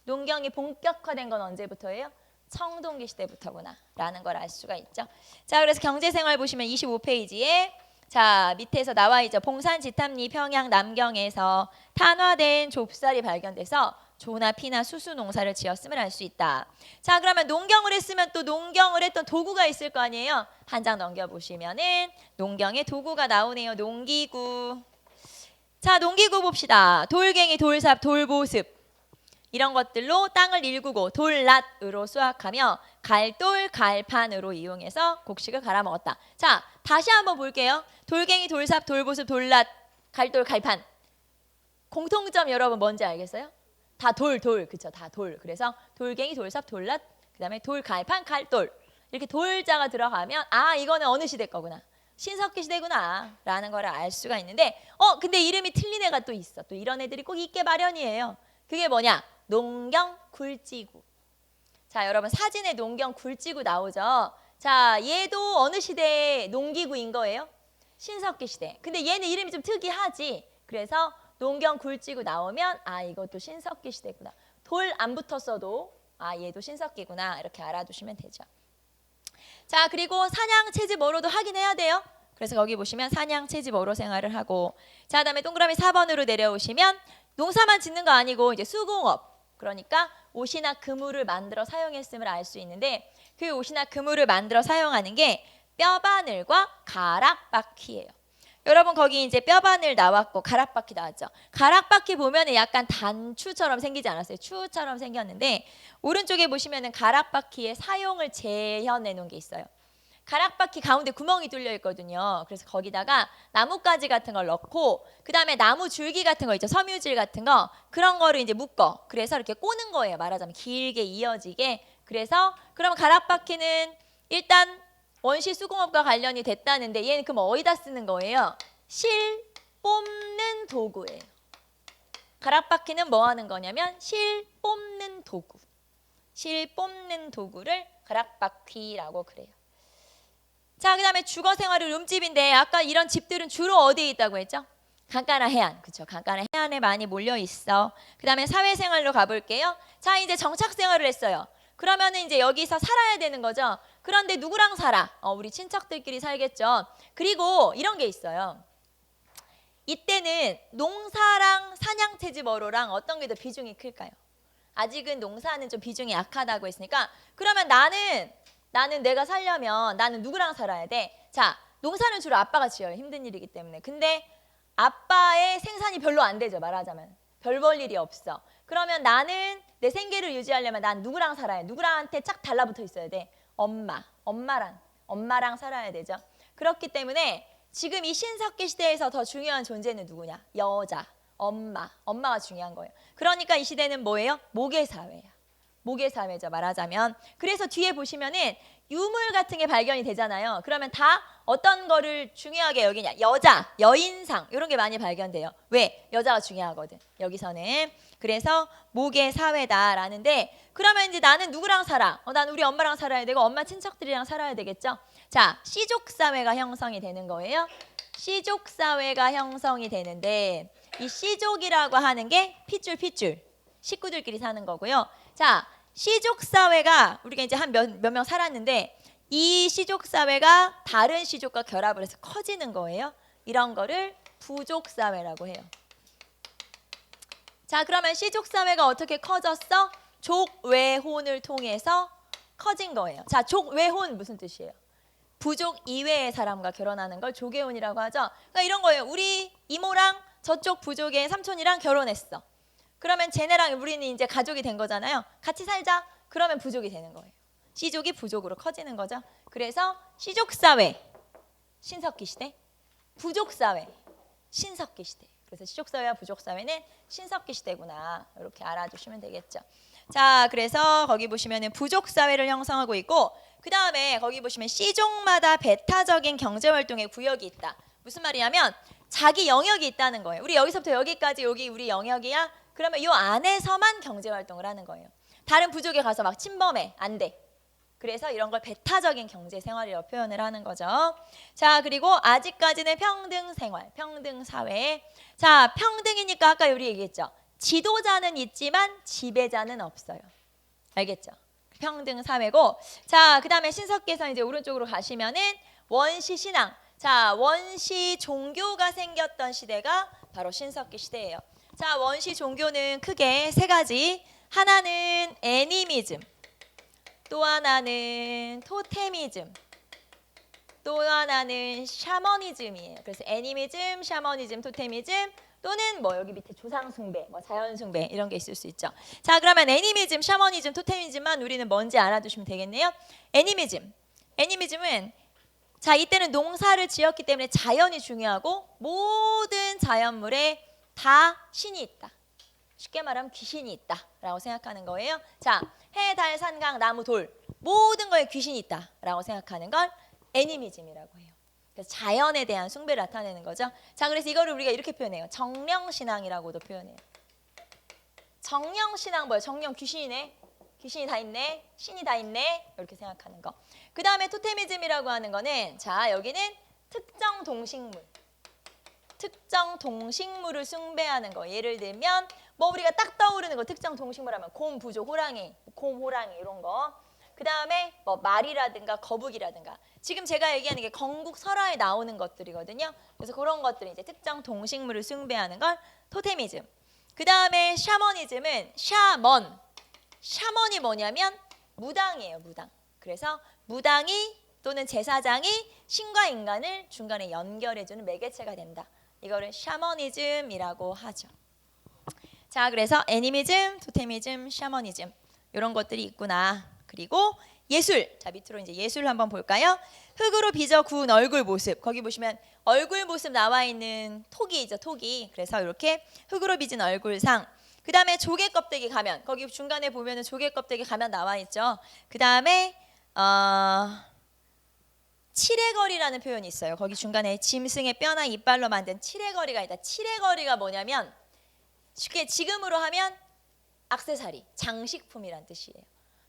농경이 본격화된 건 언제부터예요? 청동기 시대부터구나 라는 걸 알 수가 있죠. 자, 그래서 경제생활 보시면 25페이지에 자, 밑에서 나와 있죠. 봉산지탑리, 평양 남경에서 탄화된 좁쌀이 발견돼서 조나 피나 수수 농사를 지었음을 알 수 있다. 자, 그러면 농경을 했으면 또 농경을 했던 도구가 있을 거 아니에요. 한 장 넘겨보시면은 농경의 도구가 나오네요. 농기구. 자, 농기구 봅시다. 돌갱이, 돌삽, 돌보습 이런 것들로 땅을 일구고 돌낫으로 수확하며 갈돌, 갈판으로 이용해서 곡식을 갈아 먹었다. 자, 다시 한번 볼게요. 돌갱이, 돌삽, 돌보습, 돌낫, 갈돌, 갈판. 공통점 여러분 뭔지 알겠어요? 다 돌, 그쵸? 다 돌. 그래서 돌갱이, 돌삽, 돌낫, 그 다음에 돌, 갈판, 갈돌. 이렇게 돌자가 들어가면 아, 이거는 어느 시대 거구나. 신석기 시대구나 라는 걸 알 수가 있는데, 근데 이름이 틀린 애가 또 있어. 또 이런 애들이 꼭 있게 마련이에요. 그게 뭐냐? 농경 굴지구. 자, 여러분 사진에 농경 굴지구 나오죠? 자, 얘도 어느 시대의 농기구인 거예요? 신석기 시대. 근데 얘는 이름이 좀 특이하지. 그래서 농경 굴지구 나오면 아, 이것도 신석기 시대구나. 돌 안 붙었어도 아, 얘도 신석기구나 이렇게 알아두시면 되죠. 자, 그리고 사냥 채집 어로도 하긴 해야 돼요. 그래서 거기 보시면 사냥 채집 어로 생활을 하고, 자, 그다음에 동그라미 4번으로 내려오시면 농사만 짓는 거 아니고 이제 수공업, 그러니까 옷이나 그물을 만들어 사용했음을 알 수 있는데, 그 옷이나 그물을 만들어 사용하는 게 뼈바늘과 가락바퀴예요. 여러분 거기 이제 뼈바늘 나왔고 가락바퀴 나왔죠. 가락바퀴 보면은 약간 단추처럼 생기지 않았어요? 추처럼 생겼는데 오른쪽에 보시면은 가락바퀴의 사용을 재현해 놓은 게 있어요. 가락바퀴 가운데 구멍이 뚫려 있거든요. 그래서 거기다가 나뭇가지 같은 걸 넣고 그 다음에 나무 줄기 같은 거 있죠. 섬유질 같은 거 그런 거를 이제 묶어. 그래서 이렇게 꼬는 거예요. 말하자면 길게 이어지게. 그래서 그럼 가락바퀴는 일단 원시 수공업과 관련이 됐다는데 얘는 그럼 어디다 쓰는 거예요? 실 뽑는 도구예요. 가락바퀴는 뭐 하는 거냐면 실 뽑는 도구. 실 뽑는 도구를 가락바퀴라고 그래요. 자, 그 다음에 주거 생활의 rum집인데 아까 이런 집들은 주로 어디에 있다고 했죠? 강가나 해안. 그렇죠. 강가나 해안에 많이 몰려 있어. 그 다음에 사회생활로 가볼게요. 자, 이제 정착 생활을 했어요. 그러면은 이제 여기서 살아야 되는 거죠. 그런데 누구랑 살아? 우리 친척들끼리 살겠죠. 그리고 이런 게 있어요. 이때는 농사랑 사냥채집 어로랑 어떤 게 더 비중이 클까요? 아직은 농사는 좀 비중이 약하다고 했으니까 그러면 나는 내가 살려면 나는 누구랑 살아야 돼? 자, 농사는 주로 아빠가 지어요. 힘든 일이기 때문에. 근데 아빠의 생산이 별로 안 되죠. 말하자면. 별 볼 일이 없어. 그러면 나는 내 생계를 유지하려면 난 누구랑 살아야 돼? 누구랑한테 쫙 달라붙어 있어야 돼? 엄마랑 살아야 되죠. 그렇기 때문에 지금 이 신석기 시대에서 더 중요한 존재는 누구냐? 여자, 엄마가 중요한 거예요. 그러니까 이 시대는 뭐예요? 모계사회야. 모계사회죠. 말하자면. 그래서 뒤에 보시면은 유물 같은 게 발견이 되잖아요. 그러면 다 어떤 거를 중요하게 여기냐? 여자, 여인상 이런 게 많이 발견돼요. 왜? 여자가 중요하거든. 여기서는. 그래서 모계사회다라는데 그러면 이제 나는 누구랑 살아? 난 우리 엄마랑 살아야 되고 엄마 친척들이랑 살아야 되겠죠. 자, 씨족사회가 형성이 되는 거예요. 씨족사회가 형성이 되는데 이 씨족이라고 하는 게 핏줄 식구들끼리 사는 거고요. 자, 씨족사회가 우리가 이제 한 몇 명 살았는데 이 씨족사회가 다른 씨족과 결합을 해서 커지는 거예요. 이런 거를 부족사회라고 해요. 자, 그러면 씨족사회가 어떻게 커졌어? 족외혼을 통해서 커진 거예요. 자, 족외혼 무슨 뜻이에요? 부족 이외의 사람과 결혼하는 걸 조계혼이라고 하죠. 그러니까 이런 거예요. 우리 이모랑 저쪽 부족의 삼촌이랑 결혼했어. 그러면 쟤네랑 우리는 이제 가족이 된 거잖아요. 같이 살자. 그러면 부족이 되는 거예요. 씨족이 부족으로 커지는 거죠. 그래서 씨족사회, 신석기 시대, 부족사회, 신석기 시대. 그래서 씨족사회와 부족사회는 신석기 시대구나. 이렇게 알아두시면 되겠죠. 자, 그래서 거기 보시면은 부족사회를 형성하고 있고 그 다음에 거기 보시면 씨족마다 배타적인 경제활동의 구역이 있다. 무슨 말이냐면 자기 영역이 있다는 거예요. 우리 여기서부터 여기까지 여기 우리 영역이야. 그러면 이 안에서만 경제활동을 하는 거예요. 다른 부족에 가서 막 침범해. 안 돼. 그래서 이런 걸 배타적인 경제생활이라고 표현을 하는 거죠. 자, 그리고 아직까지는 평등생활, 평등사회. 자, 평등이니까 아까 우리 얘기했죠. 지도자는 있지만 지배자는 없어요. 알겠죠? 평등사회고. 자, 그 다음에 신석기에서 이제 오른쪽으로 가시면은 원시신앙. 자, 원시 종교가 생겼던 시대가 바로 신석기 시대예요. 자, 원시 종교는 크게 세 가지. 하나는 애니미즘, 또 하나는 토테미즘, 또 하나는 샤머니즘이에요. 그래서 애니미즘, 샤머니즘, 토테미즘 또는 뭐 여기 밑에 조상 숭배, 뭐 자연 숭배 이런 게 있을 수 있죠. 자, 그러면 애니미즘, 샤머니즘, 토테미즘만 우리는 뭔지 알아두시면 되겠네요. 애니미즘은 자, 이때는 농사를 지었기 때문에 자연이 중요하고 모든 자연물에 다 신이 있다. 쉽게 말하면 귀신이 있다라고 생각하는 거예요. 자, 해, 달, 산, 강, 나무, 돌 모든 거에 귀신이 있다라고 생각하는 걸 애니미즘이라고 해요. 그래서 자연에 대한 숭배를 나타내는 거죠. 자, 그래서 이거를 우리가 이렇게 표현해요. 정령신앙이라고도 표현해요. 정령신앙 뭐예요? 정령 귀신이네. 귀신이 다 있네. 신이 다 있네. 이렇게 생각하는 거. 그 다음에 토테미즘이라고 하는 거는 자, 여기는 특정 동식물을 숭배하는 거. 예를 들면 뭐 우리가 딱 떠오르는 거 특정 동식물 하면 곰, 부조, 호랑이, 곰, 호랑이 이런 거. 그 다음에 뭐 말이라든가 거북이라든가. 지금 제가 얘기하는 게 건국 설화에 나오는 것들이거든요. 그래서 그런 것들이 이제 특정 동식물을 숭배하는 걸 토테미즘. 그 다음에 샤머니즘은 샤먼이 뭐냐면 무당이에요. 무당. 그래서 무당이 또는 제사장이 신과 인간을 중간에 연결해주는 매개체가 된다. 이거를 샤머니즘이라고 하죠. 자, 그래서 애니미즘, 토테미즘, 샤머니즘 이런 것들이 있구나. 그리고 예술. 자, 밑으로 이제 예술 한번 볼까요? 흙으로 빚어 구운 얼굴 모습. 거기 보시면 얼굴 모습 나와 있는 토기죠, 토기. 그래서 이렇게 흙으로 빚은 얼굴상. 그 다음에 조개 껍데기 가면. 거기 중간에 보면은 조개 껍데기 가면 나와 있죠. 그 다음에 칠해거리라는 표현이 있어요. 거기 중간에 짐승의 뼈나 이빨로 만든 칠해거리가 있다. 칠해거리가 뭐냐면 쉽게 지금으로 하면 액세서리, 장식품이란 뜻이에요.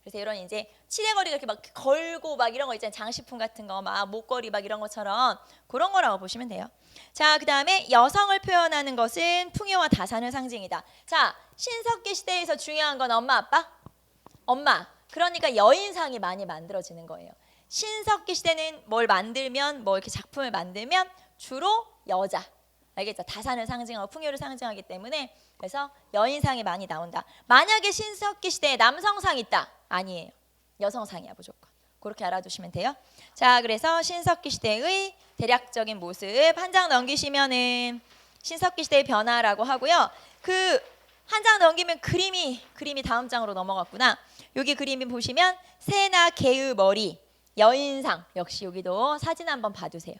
그래서 이런 이제 칠해거리가 이렇게 막 걸고 막 이런 거 있잖아요. 장식품 같은 거 막 목걸이 막 이런 것처럼 그런 거라고 보시면 돼요. 자, 그다음에 여성을 표현하는 것은 풍요와 다산의 상징이다. 자, 신석기 시대에서 중요한 건 엄마 아빠? 엄마. 그러니까 여인상이 많이 만들어지는 거예요. 신석기 시대는 뭘 만들면 뭐 이렇게 작품을 만들면 주로 여자. 알겠죠? 다산을 상징하고 풍요를 상징하기 때문에 그래서 여인상이 많이 나온다. 만약에 신석기 시대에 남성상 있다. 아니에요. 여성상이야 무조건. 그렇게 알아두시면 돼요. 자, 그래서 신석기 시대의 대략적인 모습 한 장 넘기시면은 신석기 시대의 변화라고 하고요. 그 한 장 넘기면 그림이 다음 장으로 넘어갔구나. 여기 그림이 보시면 새나 개의 머리, 여인상. 역시 여기도 사진 한번 봐두세요.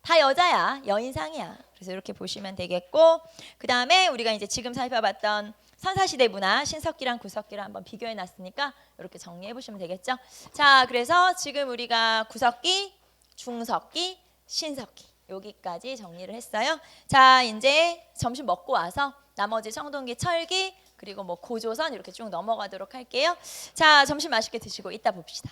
다 여자야. 여인상이야. 그래서 이렇게 보시면 되겠고 그 다음에 우리가 이제 지금 살펴봤던 선사시대 문화 신석기랑 구석기를 한번 비교해 놨으니까 이렇게 정리해 보시면 되겠죠. 자, 그래서 지금 우리가 구석기, 중석기, 신석기 여기까지 정리를 했어요. 자, 이제 점심 먹고 와서 나머지 청동기, 철기 그리고 뭐 고조선 이렇게 쭉 넘어가도록 할게요. 자, 점심 맛있게 드시고 이따 봅시다.